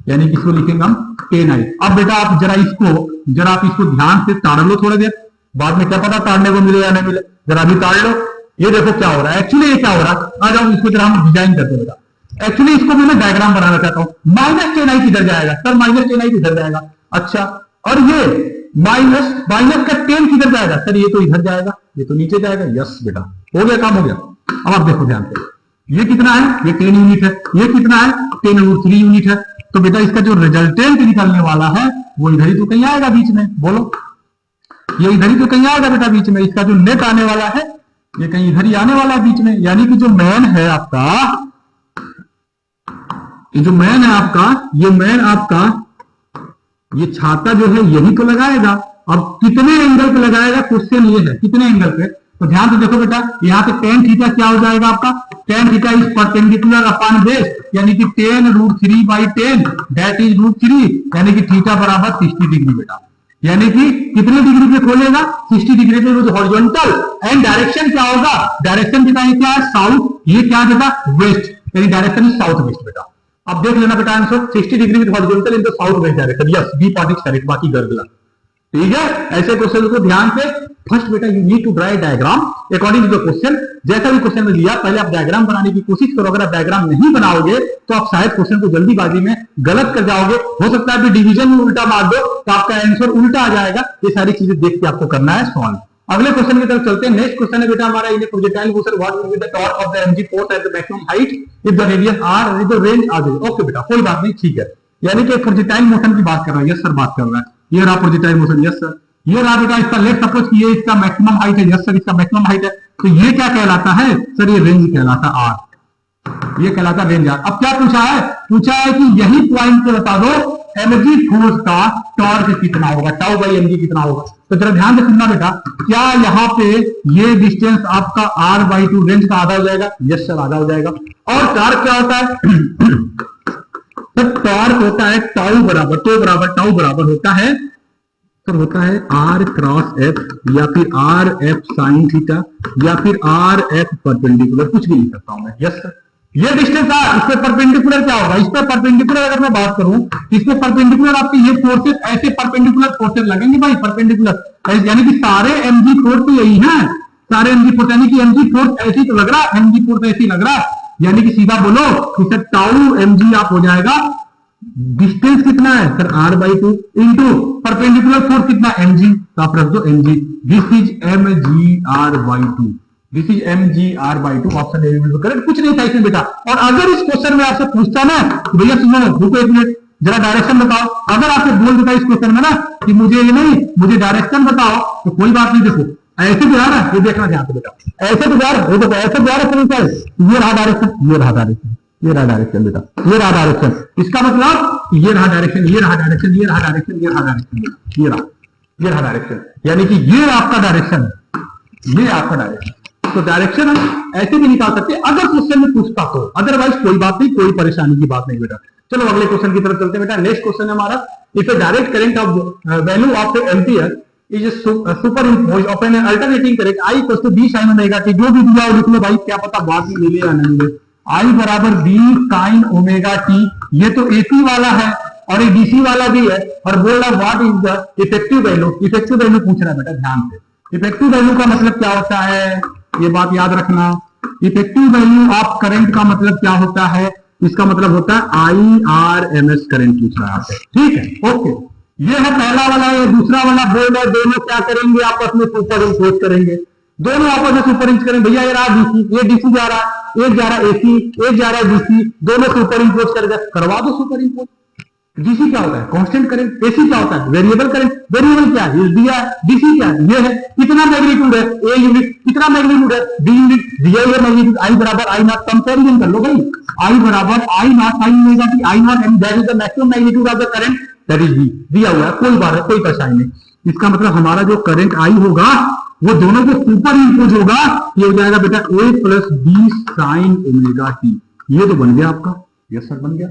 यानी कि इसको लिखेंगे हम 10i। अब बेटा आप जरा आप इसको ध्यान से ताड़ लो थोड़ा देर, बाद में क्या पता ताड़ने को मिले या नहीं मिले, जरा भी ताड़ लो। ये देखो क्या हो रहा है, एक्चुअली ये क्या हो रहा है, आ जाओ इसको जरा हम डिजाइन करते हैं बेटा। एक्चुअली इसको मैं डायग्राम बनाना चाहता हूं, -10i किधर जाएगा सर, -10i किधर जाएगा, अच्छा, और ये माइनस का 10 किधर जाएगा सर, ये तो इधर जाएगा, ये तो नीचे जाएगा, यस बेटा हो गया, काम हो गया। अब आप देखो ध्यान से, ये कितना है, ये 10 यूनिट है, ये कितना है 10√3 यूनिट है, तो बेटा इसका जो रिजल्टेंट निकलने वाला है वो इधर ही तो कहीं आएगा बीच में, बोलो, ये इधर ही तो कहीं आएगा बेटा बीच में, इसका जो नेट आने वाला है ये कहीं इधर ही आने वाला है बीच में, यानी कि जो मैन है आपका, ये जो मैन है आपका, ये मैन आपका, ये छाता जो है यही तो लगाएगा। अब कितने एंगल पे लगाएगा, क्वेश्चन ये है कितने एंगल पे, तो ध्यान से देखो बेटा, यहाँ पे tan थीटा क्या हो जाएगा आपका, tan theta is perpendicular upon base, यानी कि 10√3/10 दैट इज √3, यानी कि थीटा बराबर 60 डिग्री बेटा, यानी कि कितने डिग्री पे खोलेगा, 60 डिग्री पे हॉरिजॉन्टल, एंड डायरेक्शन क्या होगा, डायरेक्शन बेटा ये क्या है, साउथ, ये क्या बेटा वेस्ट, यानी डायरेक्शन इज साउथ वेस्ट बेटा। अब देख लेना बेटा answer, 60 degree with horizontal in the south west direction, yes B part is correct, बाकी गड़बड़। ठीक है, ऐसे क्वेश्चन को ध्यान से, फर्स्ट बेटा you need to draw diagram according to the question, जैसा भी क्वेश्चन में लिया पहले आप डायग्राम बनाने की कोशिश करो, अगर आप डायग्राम नहीं बनाओगे तो आप शायद क्वेश्चन को जल्दीबाजी में गलत कर जाओगे, हो सकता है डिवीजन में उल्टा मार दो तो आपका आंसर उल्टा आ जाएगा, ये सारी चीजें देख के आपको करना है सॉल्व। अगले क्वेश्चन की तरफ चलते हैं। नेक्स्ट क्वेश्चन है बेटा हमारा, in projectile motion what will be the torque of the mg force at the maximum height if the radius R if the range R. Okay बेटा कोई बात नहीं, ठीक है, यानी कि प्रोजेक्टाइल मोशन की बात कर रहा है, यस सर बात कर रहा है, ये रहा प्रोजेक्टाइल मोशन, यस सर, ये रहा बेटा इसका लेट सपोज कि ये इसका मैक्सिमम हाइट है, यस सर इसका मैक्सिमम हाइट है, तो ये क्या कहलाता है सर, ये रेंज कहलाता आर, ये कहलाता रेंज आर। अब क्या पूछा है कि यही पॉइंट पे बता दो एमजी फोर्स का टॉर्क कितना होगा, टाउ बाई एमजी कितना होगा। तो जरा ध्यान से सुनना बेटा, क्या यहाँ पे ये डिस्टेंस आपका r/2 रेंज का आधा हो जाएगा, यस सर आधा हो जाएगा। और टॉर्क क्या होता है तो टॉर्क होता है टाउ बराबर, तो बराबर टाउ बराबर होता है सर, होता है r क्रॉस f या फिर rf साइन थीटा या फिर rf परपेंडिकुलर, कुछ भी लिख सकता हूं मैं, यस सर। ये डिस्टेंस आर, इस पे परपेंडिकुलर क्या होगा, इस पे परपेंडिकुलर अगर मैं बात करूं, इस पे परपेंडिकुलर आपके ये फोर्सेस ऐसे परपेंडिकुलर फोर्सेस लगेंगे भाई, परपेंडिकुलर, यानी कि सारे एमजी फोर्स तो यही है, सारे एमजी फोर्स, यानी कि एमजी फोर्स ऐसे तो लग रहा है, एमजी फोर्स ऐसे लग रहा है, यानी कि सीधा बोलो कि सर टाउ एमजी आप हो जाएगा, डिस्टेंस कितना है sir r/2 into perpendicular force कितना mg, तो आप रख दो mg, this is mgr/2, this is mgr/2, option A will be correct, कुछ नहीं था इसमें बेटा। और अगर इस क्वेश्चन में आपसे पूछता ना तो भैया सुनो रुको एक मिनट, जरा डायरेक्शन बताओ, अगर आपसे बोल देता इस क्वेश्चन में ना कि मुझे ये नहीं मुझे डायरेक्शन बताओ, तो कोई बात नहीं, देखो ऐसे तो यार ये देखना ध्यान से बेटा, ऐसे तो यार ये देखो ऐसे डायरेक्शन, ये रहा डायरेक्शन, ये रहा डायरेक्शन, ये रहा डायरेक्शन बेटा, ये रहा डायरेक्शन, इसका मतलब ये रहा डायरेक्शन, ये रहा डायरेक्शन, ये रहा डायरेक्शन, ये रहा डायरेक्शन, ये रहा डायरेक्शन, यानी कि ये आपका डायरेक्शन है, ये आपका डायरेक्शन। तो डायरेक्शन हम ऐसे भी निकाल सकते हैं अगर क्वेश्चन में पूछता तो, अदरवाइज कोई बात नहीं, कोई परेशानी की बात नहीं बेटा। चलो अगले क्वेश्चन की तरफ चलते हैं बेटा। नेक्स्ट क्वेश्चन है हमारा, if a direct current of value of ampere is superimpose of an alternating current I equal to B sine omega T, जो भी दिया हो लिख लो भाई, क्या पता बाद में मिले या नहीं मिले। आई बराबर बी साइन ओमेगा टी, ये तो एसी वाला है और एक डीसी वाला भी है, और बोल रहा what is the effective value. Effective value पूछ रहा है बेटा, ध्यान से। इफेक्टिव वैल्यू का मतलब क्या होता है, ये बात याद रखना। इफेक्टिव वैल्यू ऑफ करंट का मतलब क्या होता है, इसका मतलब होता है IRMS करंट पूछ रहा है, ठीक है। ओके, ये है पहला वाला, ये दूसरा वाला बोर्ड है। दोनों क्या करेंगे, आपस में सुपर इम्पोज करेंगे, दोनों आपस में सुपर इम्पोज करेंगे। भैया ये रहा डीसी, ये डीसी जा रहा है, एक जा रहा है एसी, एक जा रहा है डीसी, दोनों सुपर इम्पोज करेगा, करवा दो सुपर इम्पोज। डीसी क्या होता है, कांस्टेंट करंट। एसी क्या होता है, वेरिएबल करंट। वेरिएबल क्या है, दिया है। डीसी क्या है, ये है। कितना मैग्नीट्यूड है, ए यूनिट। कितना मैग्नीट्यूड है, बी यूनिट। दिया है मैग्नीट्यूड आई बराबर आई नॉट, कंपैरिजन कर लो भाई। आई बराबर I naught sine omega t, I naught and that is the maximum magnitude of the current, that is b. दिया हुआ है, कोई बात है, कोई परेशानी नहीं। इसका मतलब हमारा जो करंट आई होगा वो दोनों को सुपर इम्पोज होगा, ये हो जाएगा बेटा A plus B sine omega t. ये तो बन गया आपका, यस सर बन गया।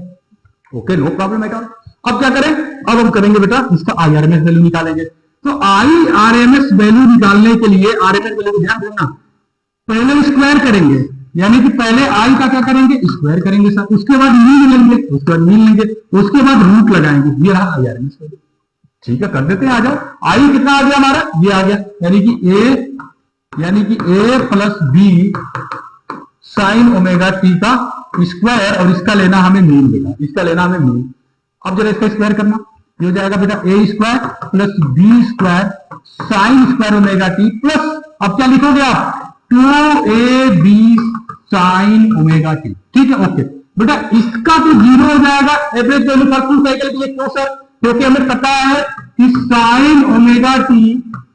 Okay, no problem at all. अब क्या करें, अब हम करेंगे बेटा इसका IRMS वैल्यू निकालेंगे। तो IRMS वैल्यू निकालने के लिए RMS वैल्यू को ध्यान देना, पहले स्क्वायर करेंगे, यानी कि पहले आई का क्या करेंगे, स्क्वायर करेंगे सर, उसके बाद मीन लेंगे, उसके बाद मीन लेंगे, उसके बाद रूट लगाएंगे। ये रहा IRMS वैल्यू, ठीक है, कर देते हैं। आ जाओ, आई कितना आ गया हमारा, ये आ गया, यानी कि A plus B sine omega t का स्क्वायर, और इसका लेना हमें मीन देगा, इसका लेना हमें मीन। अब जरा इसका स्क्वायर करना, ये हो जाएगा बेटा A square plus B square sine square omega t plus, अब क्या लिखोगे आप, 2AB साइन ओमेगा टी, ठीक है। ओके बेटा, इसका तो जीरो हो जाएगा average value for full cycle के लिए। क्यों सर, क्योंकि हमें पता है कि sign omega T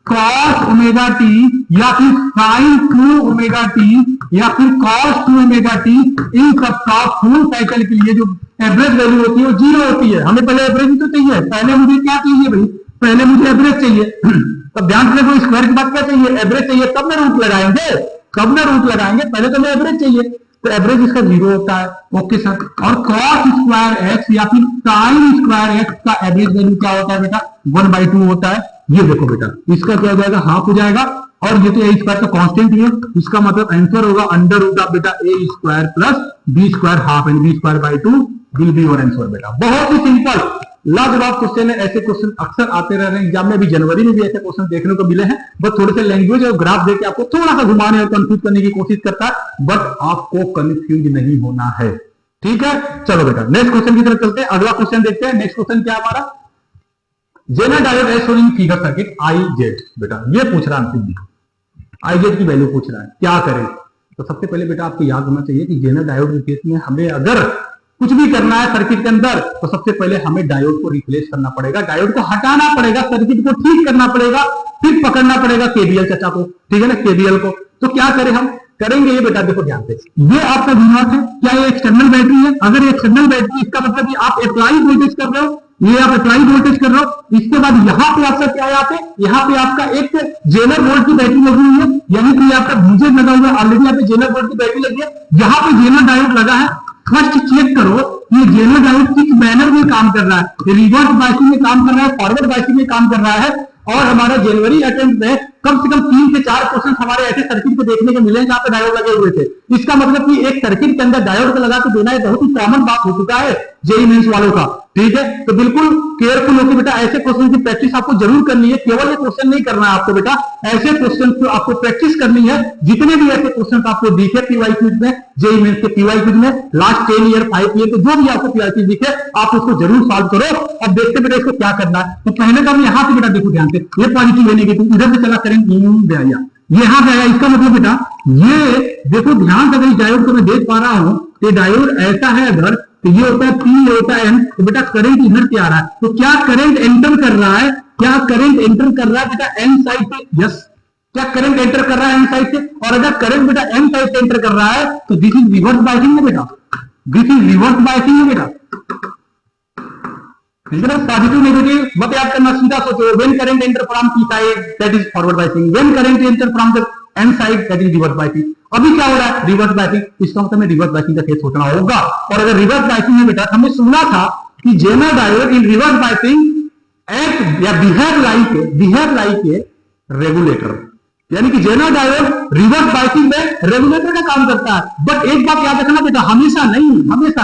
cos omega T या फिर साइन 2 ओमेगा टी या फिर कॉस 2 ओमेगा टी, इन सब का फुल साइकिल के लिए जो एवरेज वैल्यू होती है वो जीरो होती है। हमें पहले एवरेज तो चाहिए, पहले मुझे क्या चाहिए भाई, पहले मुझे एवरेज चाहिए। तब ध्यान से देखो, स्क्वायर के बाद क्या चाहिए, एवरेज चाहिए, तब मैं रूट लगाएंगे, तब मैं रूट लगाएंगे, पहले तो मैं एवरेज चाहिए, तो एवरेज इसका जीरो होता है। ओके सर, और कॉस स्क्वायर एक्स या फिर साइन स्क्वायर एक्स का एवरेज वैल्यू क्या होता है बेटा, 1/2 होता है। ये देखो बेटा, इसका क्या हो जाएगा, हाफ हो जाएगा, और ये तो ए स्क्वायर का कांस्टेंट ही है, इसका मतलब आंसर होगा अंडर रूट ऑफ बेटा A square plus B square half, and B square by 2 will be your answer बेटा। बहुत ही सिंपल लाजवाब क्वेश्चन है। ऐसे क्वेश्चन अक्सर आते रह रहे हैं एग्जाम में, भी जनवरी में भी ऐसे क्वेश्चन देखने को मिले हैं। बस थोड़े से लैंग्वेज और ग्राफ देके आपको थोड़ा सा घुमाने और कंफ्यूज करने की कोशिश करता है, बट आपको कंफ्यूज नहीं होना है, ठीक है। चलो बेटा नेक्स्ट क्वेश्चन की तरफ चलते हैं, अगला क्वेश्चन देखते हैं। नेक्स्ट क्वेश्चन क्या हमारा, Zener diode as shown in figure circuit IZ, बेटा ये पूछ रहा है, IZ की वैल्यू पूछ रहा है, क्या करें। तो सबसे पहले बेटा आपको याद होना चाहिए कि जेनर डायोड के केस में हमें अगर कुछ भी करना है सर्किट के अंदर, तो सबसे पहले हमें डायोड को रिप्लेस करना पड़ेगा, डायोड को हटाना पड़ेगा, सर्किट को ठीक करना पड़ेगा, फिर पकड़ना पड़ेगा KVL चचा को, ठीक है ना, KVL को। तो क्या करें, हम करेंगे ये बेटा, देखो ध्यान से, ये आपका V0 है, क्या ये एक्सटर्नल बैटरी है, अगर एक्सटर्नल बैटरी, इसका मतलब ये आप अप्लाई वोल्टेज कर रहे हो, ये आप अप्लाई वोल्टेज कर रहे हो। इसके बाद यहाँ पे आपका क्या है, यहाँ पे आपका एक जेनर वोल्ट की बैटरी लगी हुई है, यानी कि आपका VZ लगा हुआ है, ऑलरेडी यहाँ पे जेनर वोल्ट की बैटरी लगी है, यहाँ पे जेनर डायोड लगा है। फर्स्ट चेक करो ये जेनर डायोड किस मैनर में काम कर रहा है, रिवर्स बायसिंग में काम कर रहा है, फॉरवर्ड बायसिंग में काम कर रहा है। और हमारा जनवरी अटेम्प्ट में कम से कम 3 से 4 क्वेश्चन हमारे ऐसे सर्किट को देखने को मिले जहां पे डायोड लगे हुए थे। इसका मतलब कि एक सर्किट के अंदर डायोड को लगा के देना बहुत ही कॉमन बात हो चुका है जेईई मेंस वालों का, ठीक है। तो बिल्कुल केयरफुल होकर बेटा ऐसे क्वेश्चन की प्रैक्टिस आपको जरूर करनी है, केवल ये क्वेश्चन नहीं करना है आपको बेटा, ऐसे क्वेश्चन को आपको प्रैक्टिस करनी है। जितने भी ऐसे क्वेश्चन आपको दिखे पीवाई क्विज में, जेईई मेंस के पीवाई क्विज में, लास्ट 10 ईयर 5 ईयर के जो भी आपको पीवाई क्विज दिखे, आप उसको जरूर सॉल्व करो। अब देखते बेटा इसको क्या करना है। तो पहले तो हम यहाँ से बेटा देखो ध्यान से, ये पॉजिटिव है नेगेटिव, इधर से चला करेंट गया, यहां गया, इसका मतलब बेटा ये देखो ध्यान से, अगर इस डायोड को मैं देख पा रहा हूं, ये डायोड ऐसा है अगर, तो ये होता है P, ये होता है N, तो बेटा करंट इधर से आ रहा है, तो क्या करंट एंटर कर रहा है, क्या करंट एंटर कर रहा है बेटा N साइड से, यस, क्या करंट एंटर कर रहा है N साइड से। और अगर करंट बेटा N साइड से एंटर कर रहा है तो दिस इज रिवर्स बायसिंग है बेटा, दिस इज रिवर्स बायसिंग है बेटा, पॉजिटिव नेगेटिव मत याद करना, सीधा सोचो, when current enter from P side that is forward biasing, when current enter from the N side that is reverse biasing. अभी क्या हो रहा है, रिवर्स बाइसिंग, इसका मतलब रिवर्स बाइसिंग का केस सोचना होगा। और अगर रिवर्स बाइसिंग में बेटा हमने सुना था कि Zener diode in reverse biasing act या बिहेव लाइक ए रेगुलेटर, यानी कि जेनर डायोड रिवर्स बाइसिंग में रेगुलेटर का काम करता है। बट एक बात याद रखना बेटा, हमेशा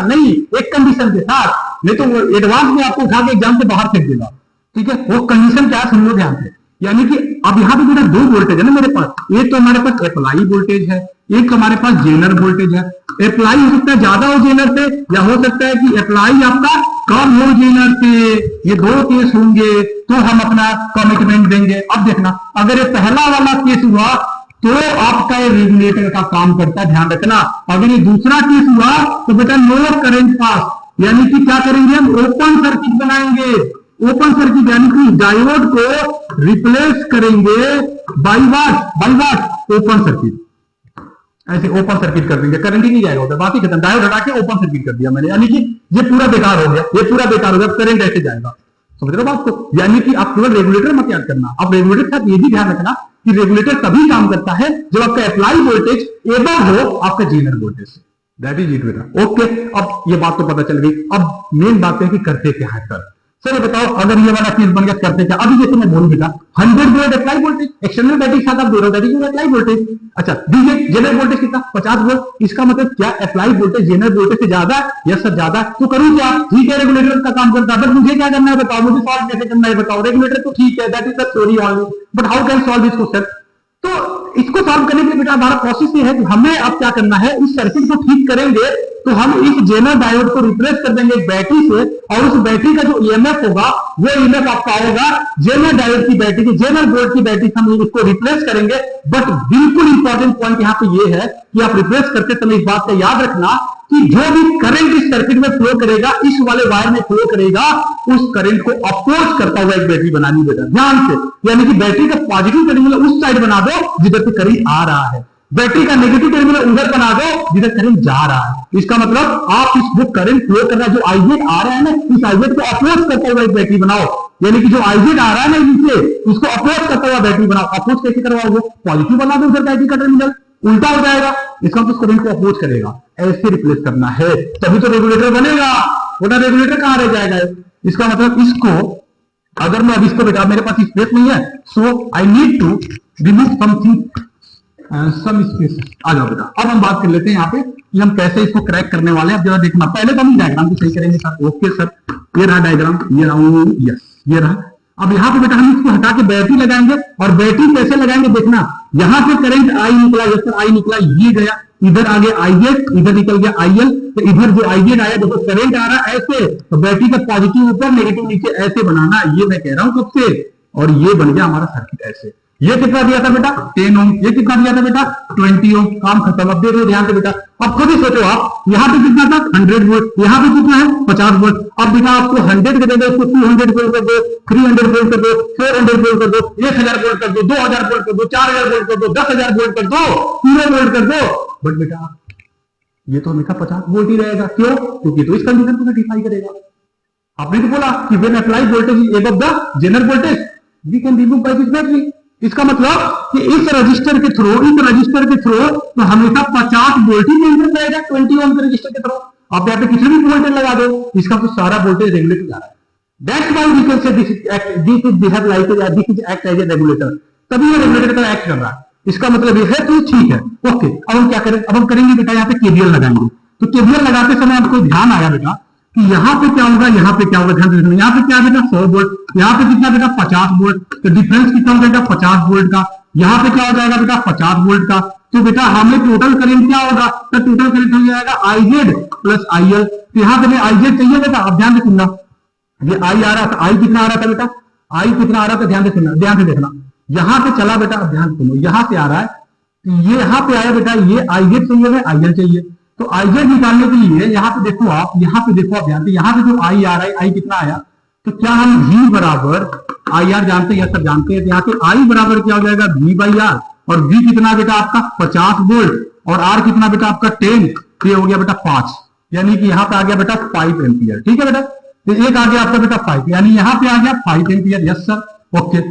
नहीं, एक कंडीशन के साथ, नहीं तो एडवांस में आपको उठा के एग्जाम से बाहर फेंक देगा। ठीक है, वो कंडीशन क्या है सुन लो ध्यान से। यानी कि अब यहां पे बेटा दो वोल्टेज है ना मेरे पास, एक तो हमारे पास अप्लाई वोल्टेज है, एक हमारे पास जेनर वोल्टेज है। अप्लाई हो सकता है ज्यादा हो जेनर से, या हो सकता है कि अप्लाई आपका कम हो जेनर से। ये दो केस होंगे तो हम अपना कमिटमेंट देंगे। अब देखना, अगर ये पहला वाला केस हुआ तो आपका ये रेगुलेटर का काम करता है, ध्यान रखना। अगर ये दूसरा केस हुआ तो बेटा नो करंट पास, यानी कि क्या करेंगे हम, ओपन सर्किट बनाएंगे। ओपन सर्किट यानी कि डायोड को रिप्लेस करेंगे बाई वाट ओपन सर्किट, ऐसे ओपन सर्किट कर देंगे, करंट ही नहीं जाएगा उधर, बात ही खत्म। डायोड हटा के ओपन सर्किट कर दिया मैंने, यानी कि ये पूरा बेकार हो गया, करंट ऐसे जाएगा। समझ रहे हो बात को? यानी कि आप केवल रेगुलेटर मत याद करना, अब रेगुलेटर के साथ ये भी ध्यान रखना कि रेगुलेटर तभी काम करता है जब आपका अप्लाई वोल्टेज एबव हो आपका जेनर वोल्टेज से। दैट इज इट बेटा। ओके, अब ये बात तो पता चल गई। अब मेन बात है कि करते क्या है सर ये बताओ, अगर ये वाला केस बन गया करते क्या? अभी जैसे मैं बोलूं बेटा 100 volt apply voltage, external battery साथ आप दे रहे हो, दैट इज अप्लाई वोल्टेज। अच्छा डीजे जेनर वोल्टेज कितना, 50 वोल्ट। इसका मतलब क्या अप्लाई वोल्टेज जेनर वोल्टेज से ज्यादा है? यस सर ज्यादा है। तो करूं क्या? ठीक है, रेगुलेटर का काम करता है, बट मुझे क्या करना है बताओ, मुझे सॉल्व कैसे करना है बताओ। रेगुलेटर तो ठीक है, that is the theory only, but how can solve this question? तो इसको सॉल्व करने के लिए बेटा हमारा प्रोसेस ये है कि हमें अब क्या करना है, इस सर्किट को ठीक करेंगे तो हम इस जेनर डायोड को रिप्लेस कर देंगे एक बैटरी से, और उस बैटरी का जो ईएमएफ होगा वो ईएमएफ आपका आएगा जेनर डायोड की बैटरी की, जेनर वोल्ट की बैटरी से हम इसको रिप्लेस करेंगे। बट बिल्कुल इंपॉर्टेंट पॉइंट यहाँ पे ये है कि आप रिप्लेस करते समय इस बात का याद रखना कि जो भी करंट इस सर्किट में फ्लो करेगा, इस वाले वायर में फ्लो करेगा, उस करंट को अपोज करता हुआ एक बैटरी बनानी बेटा, ध्यान से। यानी कि बैटरी का पॉजिटिव टर्मिनल उस साइड बना दो जिधर से करंट आ रहा है, बैटरी का नेगेटिव टर्मिनल उधर बना दो जिधर करंट जा रहा है। इसका मतलब आप इस बुक करंट फ्लो कर रहा है, जो आईजेड आ रहा है ना, इस आईजेड को अपोज करता हुआ एक बैटरी बनाओ। यानी कि जो आईजेड आ रहा है ना नीचे, उसको अपोज करता हुआ बैटरी बनाओ। अपोज कैसे करवाओगे? पॉजिटिव बना दो उधर बैटरी का टर्मिनल, उल्टा हो जाएगा। इसका मतलब करंट को अपोज करेगा, ऐसे रिप्लेस करना है, तभी तो रेगुलेटर बनेगा, वरना रेगुलेटर कहां रह जाएगा। इसका मतलब इसको अगर मैं अब इसको बेटा मेरे पास स्पेस नहीं है, so I need to remove something some space. आ जाओ बेटा, अब हम बात कर लेते हैं यहाँ पे कि हम कैसे इसको क्रैक करने वाले हैं। अब जरा देखना, पहले तो हम डायग्राम को सही करेंगे सर। ओके सर, ये रहा डायग्राम, ये रहा, यस ये रहा। अब यहाँ पे बेटा हम इसको हटा के बैटरी लगाएंगे, और बैटरी कैसे लगाएंगे देखना। यहाँ पे करंट आई निकला, यस सर आई निकला, ये गया इधर, आगे आईजेड, इधर निकल गया आईएल, तो इधर जो आईजेड आया देखो करंट आ रहा है ऐसे, तो बैटरी का पॉजिटिव ऊपर नेगेटिव नीचे ऐसे बनाना, ये मैं कह रहा हूं कब से, और ये बन गया हमारा सर्किट ऐसे। ये कितना दिया था बेटा 10 ओम, ये कितना दिया था बेटा 20 ओम, काम खत्म। अब देखो ध्यान से बेटा, अब खुद ही सोचो आप, यहाँ पे कितना था 100 वोल्ट, यहाँ पे कितना है 50 वोल्ट। अब बेटा आपको 100 के देगा, इसको 200 वोल्ट कर दो, 300 वोल्ट कर दो, 400 वोल्ट कर दो, 1000 वोल्ट कर दो, 2000 वोल्ट कर दो, 4000 वोल्ट कर दो, 10,000 वोल्ट कर दो, 0 वोल्ट कर दो। बट बेटा ये तो हमेशा 50 वोल्ट ही रहेगा, क्यों? क्योंकि तो इस कंडीशन को सेटिस्फाई करेगा। आपने तो बोला कि when apply voltage is above the Zener voltage we can remove by this battery. इसका मतलब कि इस रजिस्टर के थ्रू तो हमेशा 50 वोल्ट ही मेंटेन रहेगा 20 ओम के रजिस्टर के थ्रू। आप यहाँ पे किसी भी वोल्टेज लगा दो, इसका तो सारा वोल्टेज रेगुलेट जा रहा है। That's why we can say this is behave like this is act as a regulator, तभी ये रेगुलेटर का एक्ट कर रहा है। इसका मतलब ये है तो ठीक है। ओके, अब हम क्या करें, अब हम करेंगे बेटा यहाँ पे केवीएल लगाएंगे। तो केवीएल लगाते समय आपको ध्यान आया बेटा कि यहाँ पे क्या होगा, यहाँ पे क्या होगा, ध्यान से। यहाँ पे क्या बेटा 100 वोल्ट, यहाँ पे कितना बेटा 50 वोल्ट, तो डिफरेंस कितना होगा बेटा 50 वोल्ट का। यहाँ पे क्या हो जाएगा बेटा 50 वोल्ट का। तो बेटा हमें टोटल करंट क्या होगा, तो टोटल करंट हो जाएगा आईजेड प्लस आईएल। तो यहाँ पे आईजेड चाहिए बेटा, अब ध्यान से सुनना, ये आई आ रहा था, आई कितना आ रहा था बेटा, आई कितना आ रहा था, ध्यान से सुनना, ध्यान से देखना। यहाँ पे चला बेटा, अब ध्यान सुनो, यहाँ से आ रहा है, ये यहाँ पे आया बेटा, ये आईजेड चाहिए, आईएल चाहिए। तो आईजेड निकालने के लिए यहाँ पे देखो आप, यहाँ पे देखो आप ध्यान से, यहाँ पे जो आई आ रहा है, आई कितना आया, तो क्या हम V बराबर आई आर जानते हैं, सब जानते हैं। यहाँ पे आई बराबर क्या हो जाएगा V बाई आर, और V कितना बेटा आपका 50 वोल्ट, और R कितना बेटा आपका 10, ये हो गया बेटा 5, यानी कि यहाँ पे आ गया बेटा 5 एम्पियर। ठीक है बेटा, तो एक आ गया आपका बेटा 5, यानी यहाँ पे आ गया 5 एम्पियर। Yes sir, okay.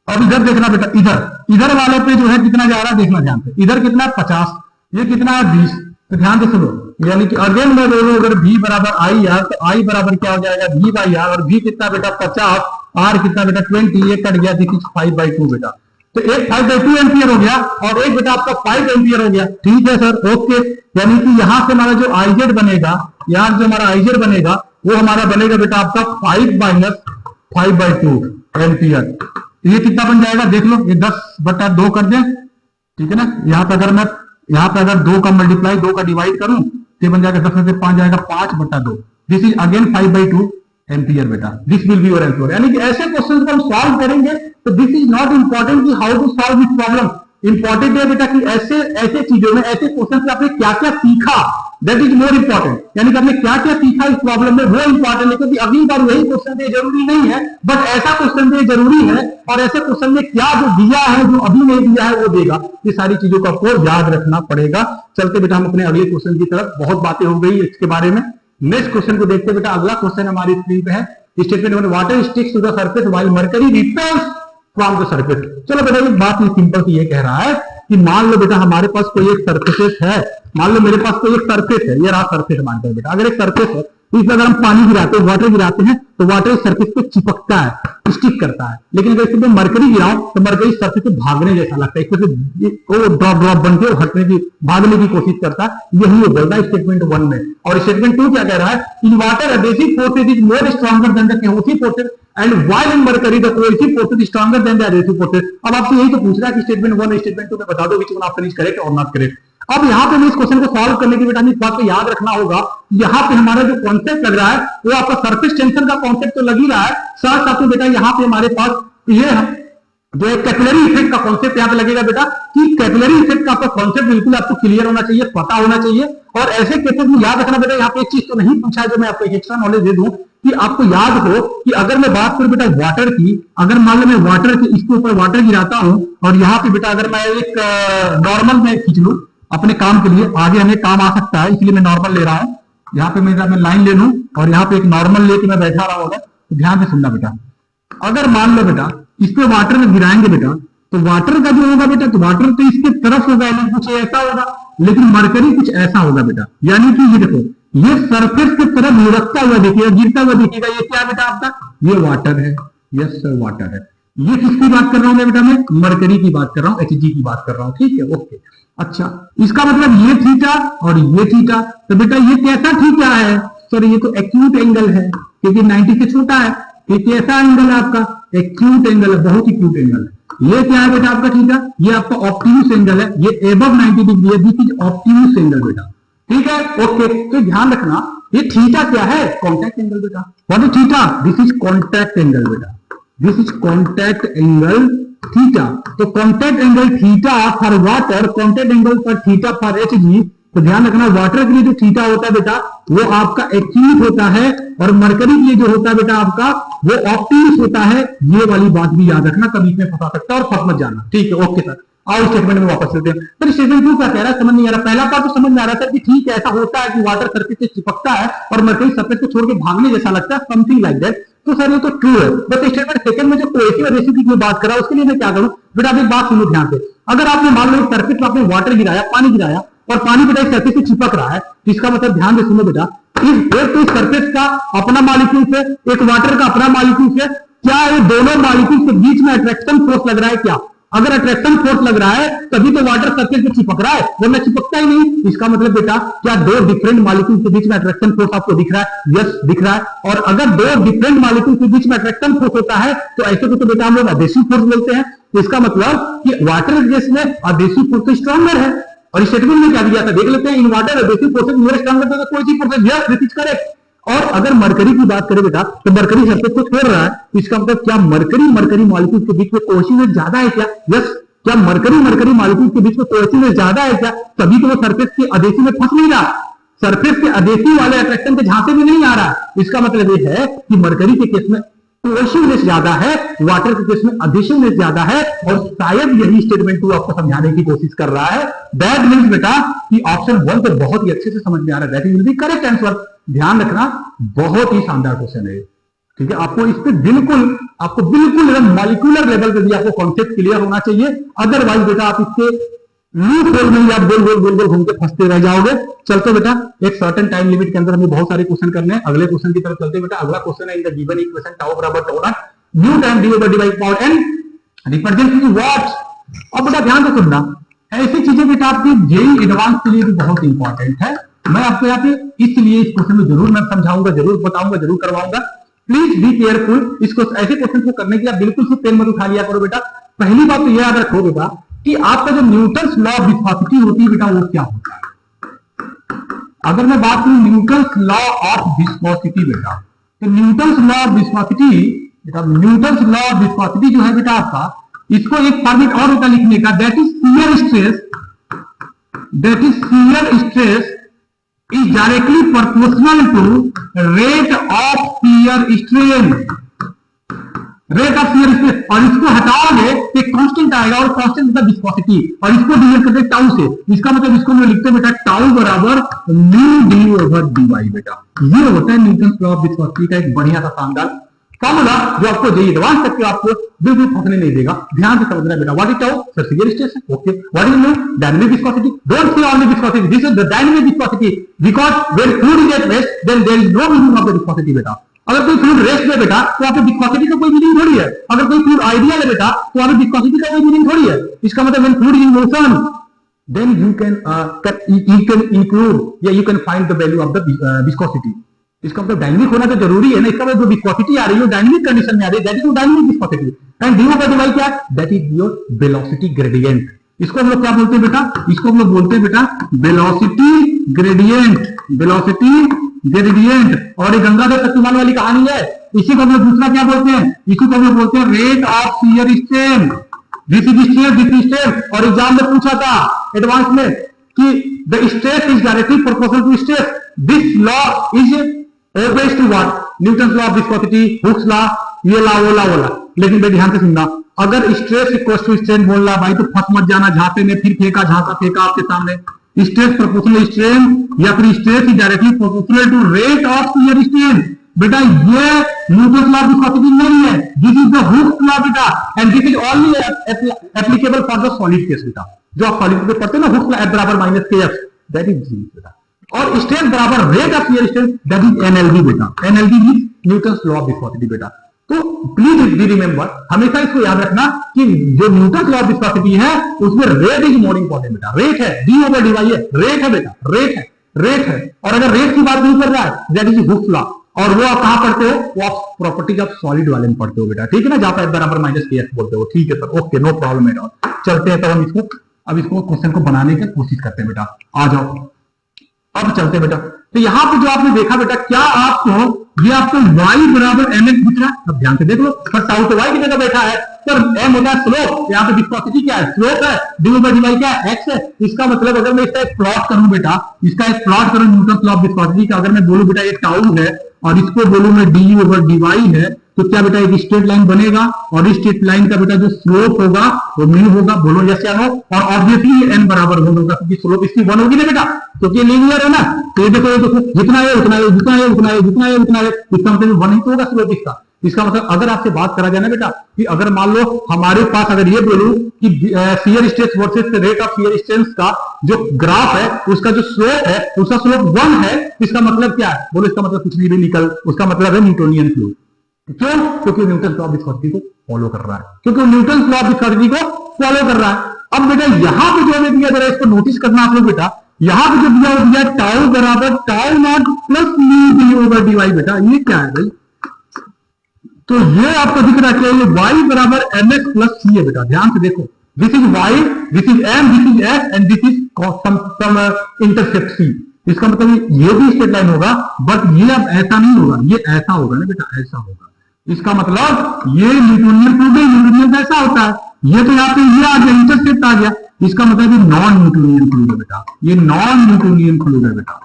अब इधर देखना बेटा, इधर इधर वाले पे जो है कितना जा रहा है देखना ध्यान से, इधर कितना 50, ये कितना है 20। तो ध्यान से सुनो, यानी कि अगेन मैं बोलूं अगर v बराबर आई आर, तो आई बराबर क्या हो जाएगा v बाई आर, और v कितना बेटा 50, आर कितना बेटा 20, ये कट गया, दिस इज 5/2 बेटा। तो एक 5/2 एम्पियर हो गया और एक बेटा आपका 5 एम्पियर हो गया। ठीक है सर, ओके। यानी कि यहां से हमारा जो आईजेड बनेगा, यहां जो हमारा आईजेड बनेगा वो हमारा बनेगा बेटा आपका 5 माइनस 5/2 एम्पियर। ये कितना बन जाएगा देख लो, ये 10/2 कर दें, ठीक है ना। यहाँ पे अगर मैं यहाँ पे अगर 2 का मल्टीप्लाई 2 का डिवाइड करूं तो ये बन जाएगा 10 में से 5 जाएगा 5/2। दिस इज अगेन 5/2 एम्पियर बेटा, this will be your answer. यानी कि ऐसे क्वेश्चन को हम सॉल्व करेंगे तो दिस इज नॉट इंपॉर्टेंट कि how to solve this problem, important है बेटा कि ऐसे ऐसे चीजों में, ऐसे क्वेश्चन से आपने क्या क्या सीखा, दैट इज मोर इंपॉर्टेंट। यानी कि आपने क्या क्या सीखा इस प्रॉब्लम में वो इंपॉर्टेंट है, क्योंकि अगली बार वही क्वेश्चन दे जरूरी नहीं है, बट ऐसा क्वेश्चन दे जरूरी है, और ऐसे क्वेश्चन में क्या जो दिया है जो अभी नहीं दिया है वो देगा। ये सारी चीजों को आपको याद रखना पड़ेगा। चलते बेटा हम अपने अगले क्वेश्चन की तरफ, बहुत बातें हो गई इसके बारे में। नेक्स्ट क्वेश्चन को देखते बेटा, अगला क्वेश्चन हमारी स्क्रीन पे है, statement number water sticks to the surface while mercury repels from the surface. चलो बेटा एक बात ये सिंपल सी ये कह रहा है कि मान लो बेटा हमारे पास कोई एक सरफेस है, मान लो मेरे पास कोई एक सरफेस है, ये रहा सरफेस हमारे पास बेटा। अगर एक सरफेस है तो इसमें अगर हम पानी गिराते हैं, वाटर गिराते हैं, तो वाटर सरफेस पे चिपकता है, स्टिक करता है। लेकिन अगर इसमें मरकरी गिराओ तो मरकरी सरफेस से भागने जैसा लगता है, इसमें वो ड्रॉप ड्रॉप बन के हटने की, भागने की कोशिश करता है। यही वो बोल रहा है स्टेटमेंट 1 में। और स्टेटमेंट 2 क्या कह रहा है, in water adhesive forces is more stronger than the cohesive forces and while in mercury the cohesive forces stronger than the adhesive forces. अब आपसे यही तो पूछ रहा है कि स्टेटमेंट 1 स्टेटमेंट 2 में बता दो which one option is correct और नॉट करेक्ट। अब यहाँ पे इस क्वेश्चन को सॉल्व करने के बेटा इस बात को याद रखना होगा, यहाँ पे हमारा जो कॉन्सेप्ट लग रहा है वो आपका सरफेस टेंशन का कॉन्सेप्ट तो लग ही रहा है, साथ साथ में बेटा यहाँ पे हमारे पास ये जो एक कैपिलरी इफेक्ट का कॉन्सेप्ट यहाँ पे लगेगा बेटा, कि कैपिलरी इफेक्ट का आपका कॉन्सेप्ट बिल्कुल आपको क्लियर होना चाहिए, पता होना चाहिए। और ऐसे केसेस में याद रखना बेटा, यहाँ पे एक चीज तो नहीं पूछा है जो मैं आपको एक एक्स्ट्रा नॉलेज दे दूं कि आपको याद हो कि अगर मैं बात करूं बेटा वाटर की, अगर मान लो मैं वाटर के इसके ऊपर वाटर गिराता हूं और यहाँ पे बेटा अगर मैं एक नॉर्मल में खींच लूं अपने काम के लिए, आगे हमें काम आ सकता है इसलिए मैं नॉर्मल ले रहा हूं, यहाँ पे मैं लाइन ले लूं और यहाँ पे एक नॉर्मल लेके मैं बैठा रहा होगा, तो ध्यान से सुनना बेटा। अगर मान लो बेटा इस पे वाटर में गिराएंगे बेटा, तो वाटर का जो होगा बेटा, तो वाटर तो इसके तरफ होगा, यानी कुछ ऐसा होगा, लेकिन मरकरी कुछ ऐसा होगा बेटा। यानी कि ये देखो, ये सरफेस की तरफ लुढ़कता हुआ देखिएगा, गिरता हुआ देखिएगा, ये क्या बेटा आपका, ये वाटर है। यस सर वाटर है। ये किसकी बात कर रहा हूं मैं बेटा, मैं मरकरी की बात कर रहा हूं, Hg की बात कर रहा हूं, ठीक है ओके। अच्छा, इसका मतलब ये थीटा और ये थीटा, तो बेटा ये कैसा थीटा है सर, ये तो एक्यूट एंगल है क्योंकि 90 से छोटा है। ये कैसा एंगल है आपका, एक्यूट एंगल है, बहुत ही एक्यूट एंगल है। ये क्या है बेटा आपका थीटा, ये आपका ऑप्टिमस एंगल है, ये एबव 90 डिग्री है, दिस इज ऑप्टिमस एंगल बेटा, ठीक है ओके। तो ध्यान रखना ये थीटा क्या है, कॉन्टैक्ट एंगल बेटा। What is theta, this is contact angle बेटा, this is contact angle theta. तो contact angle theta for water, contact angle for theta for Hg। तो ध्यान रखना वाटर के लिए जो थीटा होता है बेटा वो आपका एक्यूट होता है, और मरकरी के लिए जो होता है बेटा आपका वो ऑप्टिमस होता है। ये वाली बात भी याद रखना, कभी इसमें फंसा सकता है और फंस मत जाना, ठीक है ओके सर। आओ स्टेटमेंट में वापस चलते हैं। तो स्टेटमेंट 2 क्या कह रहा है समझ नहीं आ रहा, पहला पार्ट तो समझ में आ रहा था कि ठीक है ऐसा होता है कि वाटर सरफेस से चिपकता है और मरकरी सरफेस को छोड़ के भागने जैसा लगता है, समथिंग लाइक दैट। तो सर ये तो ट्रू है, बट स्टेटमेंट सेकंड में जो कोहेसिव एडहेसिव की बात कर रहा है उसके लिए मैं क्या करूं बेटा, आप एक बात सुनो ध्यान से। अगर आपने मान लो सरफेस पर आपने वाटर गिराया, पानी गिराया, और पानी बेटा इस सरफेस से चिपक रहा है, तो इसका मतलब ध्यान से सुनो बेटा, एक तो इस सरफेस का अपना मॉलिक्यूल है, एक वाटर का अपना मॉलिक्यूल है, क्या ये दोनों मॉलिक्यूल के बीच में अट्रैक्शन फोर्स लग रहा है क्या? अगर अट्रैक्शन फोर्स लग रहा है तभी तो वाटर सरफेस पे चिपक रहा है, वरना चिपकता ही नहीं। इसका मतलब बेटा क्या दो डिफरेंट मॉलिक्यूल के बीच में अट्रैक्शन फोर्स आपको दिख रहा है? यस दिख रहा है। और अगर दो डिफरेंट मॉलिक्यूल के बीच में अट्रैक्शन फोर्स होता है तो ऐसे को तो बेटा हम लोग अधेसिव फोर्स बोलते हैं। तो इसका मतलब कि वाटर केस में अधेसिव फोर्स स्ट्रॉन्गर है। और स्टेटमेंट में क्या दिया था देख लेते हैं, in water adhesive forces more stronger than the cohesive forces. Yes this is correct. और अगर मरकरी की बात करें बेटा तो मरकरी सरफेस को छोड़ रहा है, तो इसका मतलब क्या मरकरी मॉलिक्यूल के बीच में कोहेसिवनेस ज्यादा है क्या? यस। क्या मरकरी मॉलिक्यूल के बीच में कोहेसिवनेस ज्यादा है क्या? तभी तो वो सरफेस के अधेसिव में फंस नहीं रहा, सरफेस के अधेसिव वाले अट्रैक्शन के झांसे में नहीं आ रहा। इसका मतलब ये है कि मरकरी के केस में कोहेसिवनेस ज्यादा है, वाटर के केस में अधेसिवनेस ज्यादा है। और शायद यही स्टेटमेंट 2 आपको समझाने की कोशिश कर रहा है। दैट मींस बेटा कि ऑप्शन 1 तो बहुत ही अच्छे से समझ में आ रहा है, that will be correct answer. ध्यान रखना बहुत ही शानदार क्वेश्चन है। ठीक है, आपको इस पे बिल्कुल मॉलिक्यूलर लेवल पे भी आपको कॉन्सेप्ट क्लियर होना चाहिए, अदरवाइज बेटा आप इसके लूप होल में आप गोल गोल गोल गोल घूम के फंसते रह जाओगे। चलते बेटा, एक सर्टेन टाइम लिमिट के अंदर हमें बहुत सारे क्वेश्चन करने हैं। अगले क्वेश्चन की तरफ चलते बेटा। अगला क्वेश्चन है, in the given equation tau बराबर tau naught nu time D over d by power n represent what. अब बेटा ध्यान से सुनना, ऐसी चीजें बेटा आपकी जेई एडवांस के लिए भी बहुत इंपॉर्टेंट है। मैं आपको यहाँ पे इसलिए इस क्वेश्चन में जरूर मैं समझाऊंगा, जरूर बताऊंगा, जरूर करवाऊंगा। Please be careful. इसको ऐसे क्वेश्चन को करने के लिए बिल्कुल से पेन मत उठा लिया करो बेटा। पहली बात तो यह याद रखो बेटा कि आपका जो न्यूटन्स लॉ ऑफ विस्कोसिटी होती है बेटा, वो क्या होता है। अगर मैं बात करूं न्यूटन्स लॉ ऑफ विस्कोसिटी बेटा, तो न्यूटन्स लॉ ऑफ विस्कोसिटी बेटा, न्यूटन्स लॉ ऑफ विस्कोसिटी जो है बेटा आपका, इसको एक फॉर्मेट और होता लिखने का, that is shear stress is directly proportional to rate of shear strain, rate of shear stress. और इसको हटाओगे तो एक कांस्टेंट आएगा, और कांस्टेंट मतलब विस्कोसिटी, और इसको डिवाइड करते हैं टाउ से। इसका मतलब इसको हम लिखते हैं बेटा टाउ बराबर mu D over D Y बेटा। ये होता है न्यूटन्स लॉ ऑफ विस्कोसिटी का एक बढ़िया सा शानदार फॉर्मूला, जो आपको जेई एडवांस तक के आपको बिल्कुल फंसने नहीं देगा। ध्यान से समझना बेटा। What is tau? Sir shear stress. Okay, what is mu? Dynamic viscosity. Don't say only viscosity, this is the dynamic viscosity, because when fluid is at rest then there is no meaning of the viscosity बेटा। अगर कोई fluid rest में बेटा, तो आपको viscosity का कोई meaning थोड़ी है। अगर कोई फ्लूइड आइडियल है बेटा, तो आपको विस्कोसिटी का कोई मीनिंग थोड़ी है। इसका मतलब when fluid is in motion then you can include, yeah, you can find the value of the viscosity. इसका मतलब डायनामिक होना तो जरूरी है ना। इसका मतलब जो विस्कोसिटी आ रही है डायनामिक कंडीशन में आ रही है, that is dynamic viscosity. And D over D Y क्या है? That is your velocity gradient. इसको हम लोग क्या बोलते हैं बेटा? इसको हम लोग बोलते हैं बेटा वेलोसिटी ग्रेडियंट, वेलोसिटी ग्रेडियंट। और ये गंगाधर शक्तिमान वाली कहानी है। इसी को हम लोग दूसरा क्या बोलते हैं? इसी को हम लोग बोलते हैं rate of shear strain. This is strain. और एग्जाम में पूछा था एडवांस में कि the stress is directly proportional to stress. This law is obeys to what? Newton's law of viscosity, Hooke's law, ये लॉ वो लॉ। लेकिन भाई ध्यान से सुनना, अगर स्ट्रेस इक्वल्स टू स्ट्रेन बोल रहा भाई, तो फंस मत जाना झांसे में, फिर फेंका झांसा फेंका आपके सामने। स्ट्रेस प्रोपोर्शनल स्ट्रेन या फिर stress is directly proportional to rate of shear strain बेटा, ये न्यूटन्स लॉ ऑफ विस्कोसिटी नहीं है। This is the Hooke's law बेटा, and this is only applicable for the solid case बेटा। जो आप सॉलिड में पढ़ते हैं ना, हुक्स लॉ F बराबर minus KF, that is G बेटा। और स्ट्रेन बराबर rate of shear strain, that is NLV बेटा। NLV is Newton's law of viscosity बेटा। तो प्लीज बी रिमेंबर, हमेशा इसको याद रखना कि जो न्यूटन्स लॉ ऑफ विस्कोसिटी है उसमें रेट इज मोर इंपॉर्टेंट बेटा। रेट है, डी ओवर डी वाई है, रेट है बेटा, रेट है। और अगर रेट की बात नहीं कर रहा है, दैट इज हुक्स लॉ। और वो आप कहां पढ़ते हो? वो आप प्रॉपर्टीज ऑफ सॉलिड वाले में पढ़ते हो बेटा, ठीक है ना, जहां पर F बराबर माइनस KF बोलते हो। ठीक है sir, okay, no problem at all. चलते हैं, तो हम इसको क्वेश्चन को बनाने की कोशिश करते हैं बेटा। आ जाओ, अब चलते हैं बेटा। तो यहां पे जो आपने देखा बेटा, क्या आपको ये आपको y बराबर mx दिख रहा है? अब ध्यान से देख लो, सर टाउ तो y की जगह बैठा है, सर m होता है स्लोप, यहाँ पे विस्कोसिटी क्या है? स्लोप है। डी ओवर डी वाई क्या है? x है। इसका मतलब अगर मैं इसका एक प्लॉट करूं बेटा, इसका एक प्लॉट करूं न्यूटन्स लॉ ऑफ विस्कोसिटी का, अगर मैं बोलूं बेटा ये टाउ है और इसको बोलूं मैं डी ओवर डी वाई है, तो क्या बेटा एक स्ट्रेट लाइन बनेगा, और इस स्ट्रेट लाइन का बेटा जो स्लोप होगा वो म्यू होगा। बोलो यस या नो? और ऑब्वियसली n बराबर 1 होगा, क्योंकि स्लोप इसकी 1 होगी ना बेटा, क्योंकि लीनियर है ना। तो ये देखो जितना है उतना है, जितना है उतना है, जितना है उतना है, इसका मतलब 1 ही तो होगा स्लोप इसका। इसका मतलब अगर आपसे बात करा जाए ना बेटा कि अगर मान लो हमारे पास अगर ये बोलूं कि shear stress versus rate of shear stress का जो ग्राफ है, उसका जो स्लोप है, उसका स्लोप 1 है, इसका मतलब क्या है? बोलो इसका मतलब कुछ नहीं भी निकल, उसका मतलब है न्यूटोनियन फ्लूइड। क्यों? क्योंकि न्यूटन लॉ ऑफ विस्कोसिटी को फॉलो कर रहा है, क्योंकि न्यूटन लॉ ऑफ विस्कोसिटी को फॉलो कर रहा है। अब बेटा यहां पे जो हमें दिया, जरा इसको नोटिस करना आप लोग बेटा, यहां पे जो दिया टाउ बराबर tau not plus mu D over D Y बेटा, ये क्या है भाई? तो ये आपको दिख रहा है कि y बराबर mx प्लस c है बेटा। ध्यान से देखो, this is y, this is m, this is s and this is some intercept c। इसका मतलब ये भी स्ट्रेट लाइन होगा, बट ये अब ऐसा नहीं होगा, ये ऐसा होगा ना बेटा, ऐसा होगा। इसका मतलब ये न्यूटोनियन फ्लूइड, न्यूटोनियन ऐसा होता है। ये तो यहाँ पे ये आ गया, इंटरसेप्ट आ गया, इसका मतलब ये नॉन न्यूटोनियन फ्लूइड है बेटा, ये नॉन न्यूटोनियन फ्लूइड है बेटा।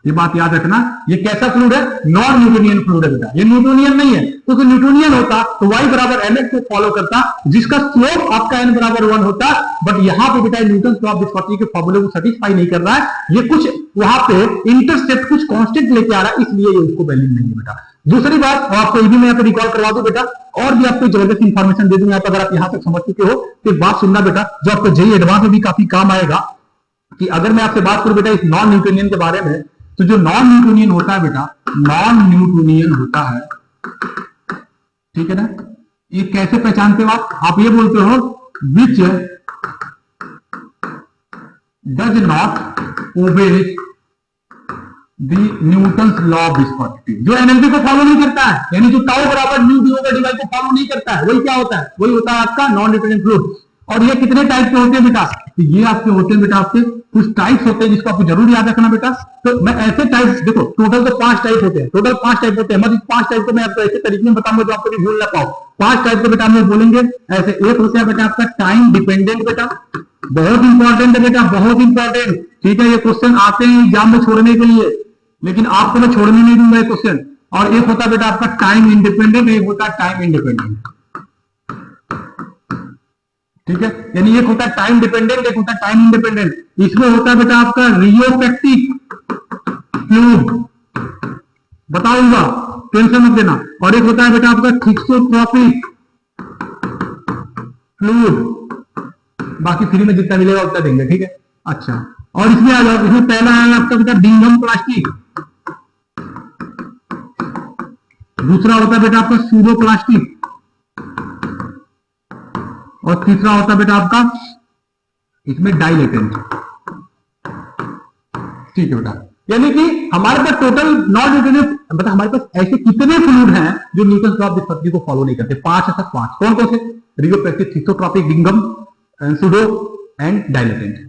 ये बात याद रखना। ये कैसा फ्लूइड है? नॉन न्यूटोनियन फ्लूइड है बेटा। ये न्यूटोनियन नहीं है, क्योंकि न्यूटोनियन होता तो y बराबर mx को फॉलो करता, जिसका स्लोप आपका n बराबर 1 होता। बट यहाँ पे बेटा न्यूटन लॉ ऑफ विस्कोसिटी के फॉर्मूले को सेटिस्फाई नहीं कर रहा है, ये कुछ वहां पे इंटरसेप्ट कुछ कांस्टेंट लेके आ रहा है, इसलिए ये उसको वैल्यू नहीं है बेटा। दूसरी बात, और आपको ये भी मैं यहाँ पे रिकॉल करवा दूं बेटा, और भी आपको जबरदस्त इंफॉर्मेशन दे दूंगा। अगर आप यहाँ तक समझ चुके हो तो बात सुनना बेटा, जो आपको जेईई एडवांस में भी काफी काम आएगा। कि अगर मैं आपसे बात करूं बेटा इस नॉन न्यूटोनियन के बारे में, तो जो नॉन न्यूटोनियन होता है बेटा, नॉन न्यूटोनियन होता है, ठीक है ना, ये कैसे पहचानते हो आप ये बोलते हो which does not obey the Newton's law of viscosity, जो एनएलपी को फॉलो नहीं करता है, यानी जो टाउ बराबर mu D over D Y को फॉलो नहीं करता है, वही क्या होता है? वही होता है आपका नॉन न्यूटोनियन फ्लूइड। और ये कितने टाइप के होते हैं बेटा? तो ये आपके होते हैं बेटा, आपके कुछ टाइप्स होते हैं जिसको आपको जरूर याद रखना बेटा। तो मैं ऐसे टाइप्स, देखो टोटल तो 5 टाइप होते हैं, टोटल 5 टाइप होते हैं। मतलब 5 टाइप को मैं आपको ऐसे तरीके में बताऊंगा जो आपको भी भूल ना पाओ। 5 टाइप के बेटा हम लोग बोलेंगे ऐसे। एक होता है बेटा आपका टाइम डिपेंडेंट बेटा, बहुत इंपॉर्टेंट है बेटा, बहुत इंपॉर्टेंट, ठीक है। ये क्वेश्चन आते हैं एग्जाम में छोड़ने के लिए, लेकिन आपको मैं छोड़ने नहीं दूंगा ये क्वेश्चन। और एक होता है बेटा आपका टाइम इंडिपेंडेंट, एक होता है टाइम इंडिपेंडेंट, ठीक है। यानी एक होता है टाइम डिपेंडेंट, एक होता है टाइम इंडिपेंडेंट। इसमें होता है बेटा आपका रियोपेक्टिक फ्लूइड, बताऊंगा, टेंशन मत देना। और एक होता है बेटा आपका थिक्सोट्रॉपिक फ्लूइड, बाकी फ्री में जितना मिलेगा उतना देंगे, ठीक है। अच्छा, और इसमें आ जाओ, इसमें पहला है आपका बेटा बिंघम प्लास्टिक, दूसरा होता है बेटा आपका सूडो प्लास्टिक, और तीसरा होता है बेटा आपका इसमें डाइलेटेंट, ठीक है बेटा। यानी कि हमारे पास टोटल नॉन न्यूटोनियन, मतलब हमारे पास ऐसे कितने फ्लूइड हैं जो न्यूटन लॉ ऑफ विस्कोसिटी को फॉलो नहीं करते? 5 है सर, 5। कौन कौन से? Rheopectic, thixotropic, Bingham, pseudo and dilatant.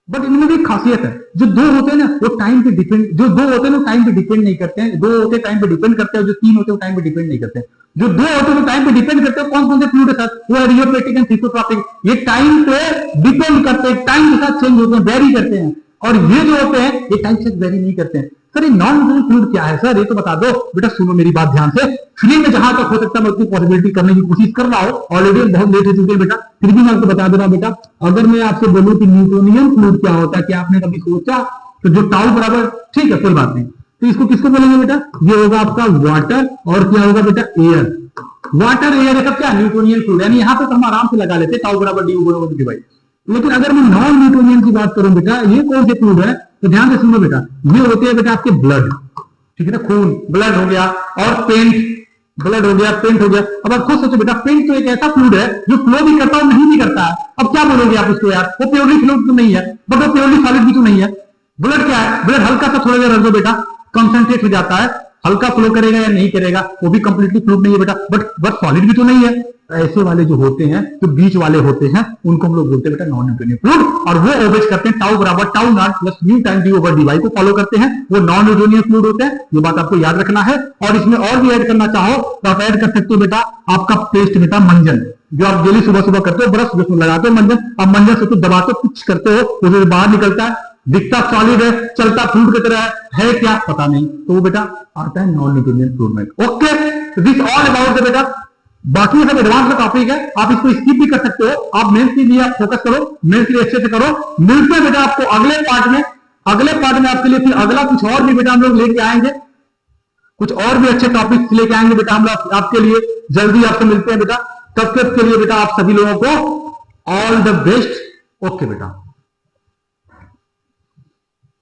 But इनमें भी एक खासियत है, जो दो होते हैं ना वो टाइम पे डिपेंड, जो दो होते हैं ना टाइम पे डिपेंड नहीं करते हैं, दो होते टाइम पे डिपेंड करते हैं, जो 3 होते हैं वो टाइम पे डिपेंड नहीं करते हैं। जो दो होते हैं वो टाइम पे डिपेंड करते हैं। कौन कौन से फ्लूइड है सर? वो है रियोपेक्टिक एंड थिक्सोट्रॉपिक। ये टाइम पे डिपेंड करते हैं, टाइम के साथ चेंज होते हैं, वेरी करते हैं। और ये जो होते हैं ये टाइम से वेरी नहीं करते हैं। सर ये नॉन न्यूटोनियन फ्लूइड क्या है सर, ये तो बता दो बेटा। सुनो मेरी बात ध्यान से, फ्री में जहां तक हो सकता है मैं उसकी पॉसिबिलिटी करने की कोशिश कर रहा हूं। ऑलरेडी बहुत लेट हो चुके हैं बेटा, फिर भी मैं आपको बता दे रहा हूं बेटा। अगर मैं आपसे बोलूं कि न्यूटोनियन फ्लूइड क्या होता है, क्या आपने कभी सोचा? तो जो टाउ बराबर, ठीक है कोई बात नहीं, तो इसको किसको बोलेंगे बेटा? ये होगा आपका वाटर, और क्या होगा बेटा? एयर। वाटर एयर है सब क्या? Newtonian fluid. यानी यहां पे तो हम आराम से लगा लेते टाउ बराबर डी ओवर डी वाई। लेकिन अगर मैं नॉन न्यूटोनियन की बात करूं बेटा, ये कौन से फ्लूइड है? तो ध्यान से सुनो बेटा, ये होते हैं बेटा आपके ब्लड, ठीक है ना, खून, ब्लड हो गया, और पेंट, ब्लड हो गया, पेंट हो गया। अब आप खुद सोचो बेटा, पेंट तो एक ऐसा फ्लूइड है जो फ्लो भी करता है और नहीं भी करता है। अब क्या बोलोगे आप उसको यार, वो प्योरली फ्लूइड तो नहीं है, बट वो प्योरली सॉलिड भी तो नहीं है। ब्लड क्या है? ब्लड हल्का सा थोड़ा देर रख दो बेटा, कंसंट्रेट हो जाता है, हल्का फ्लो करेगा या नहीं करेगा, वो भी कंप्लीटली फ्लूइड नहीं है बेटा, बट सॉलिड भी तो नहीं है। ऐसे वाले जो होते हैं, जो बीच वाले होते हैं, उनको हम लोग बोलते हैं बेटा नॉन न्यूटोनियन फ्लूइड। और वो ओबेज करते हैं टाउ बराबर tau not plus mu time D over D Y को फॉलो करते हैं, वो नॉन न्यूटोनियन फ्लूइड होते हैं। ये बात आपको याद रखना है। और इसमें और भी ऐड करना चाहो तो आप ऐड कर सकते हो बेटा आपका पेस्ट बेटा, मंजन, जो आप डेली सुबह सुबह करते हो, ब्रश जिसमें लगाते हो मंजन, अब मंजन से कुछ दबाते हो, कुछ करते हो, उससे बाहर निकलता है, दिखता सॉलिड है, चलता फ्लूइड की तरह है क्या पता नहीं, तो वो बेटा आता है नॉन न्यूटोनियन फ्लूइड में। Okay, this all about the बेटा। बाकी सब एडवांस का टॉपिक है, आप इसको स्किप भी कर सकते हो। आप मेंस के लिए आप फोकस करो, मेंस के लिए अच्छे से करो। मिलते हैं बेटा आपको अगले पार्ट में। अगले पार्ट में आपके लिए फिर अगला कुछ और भी बेटा हम लोग लेके आएंगे, कुछ और भी अच्छे टॉपिक्स लेके आएंगे बेटा हम लोग आपके लिए। जल्दी आपसे मिलते हैं बेटा, तब तक के लिए बेटा आप सभी लोगों को ऑल द बेस्ट। ओके बेटा।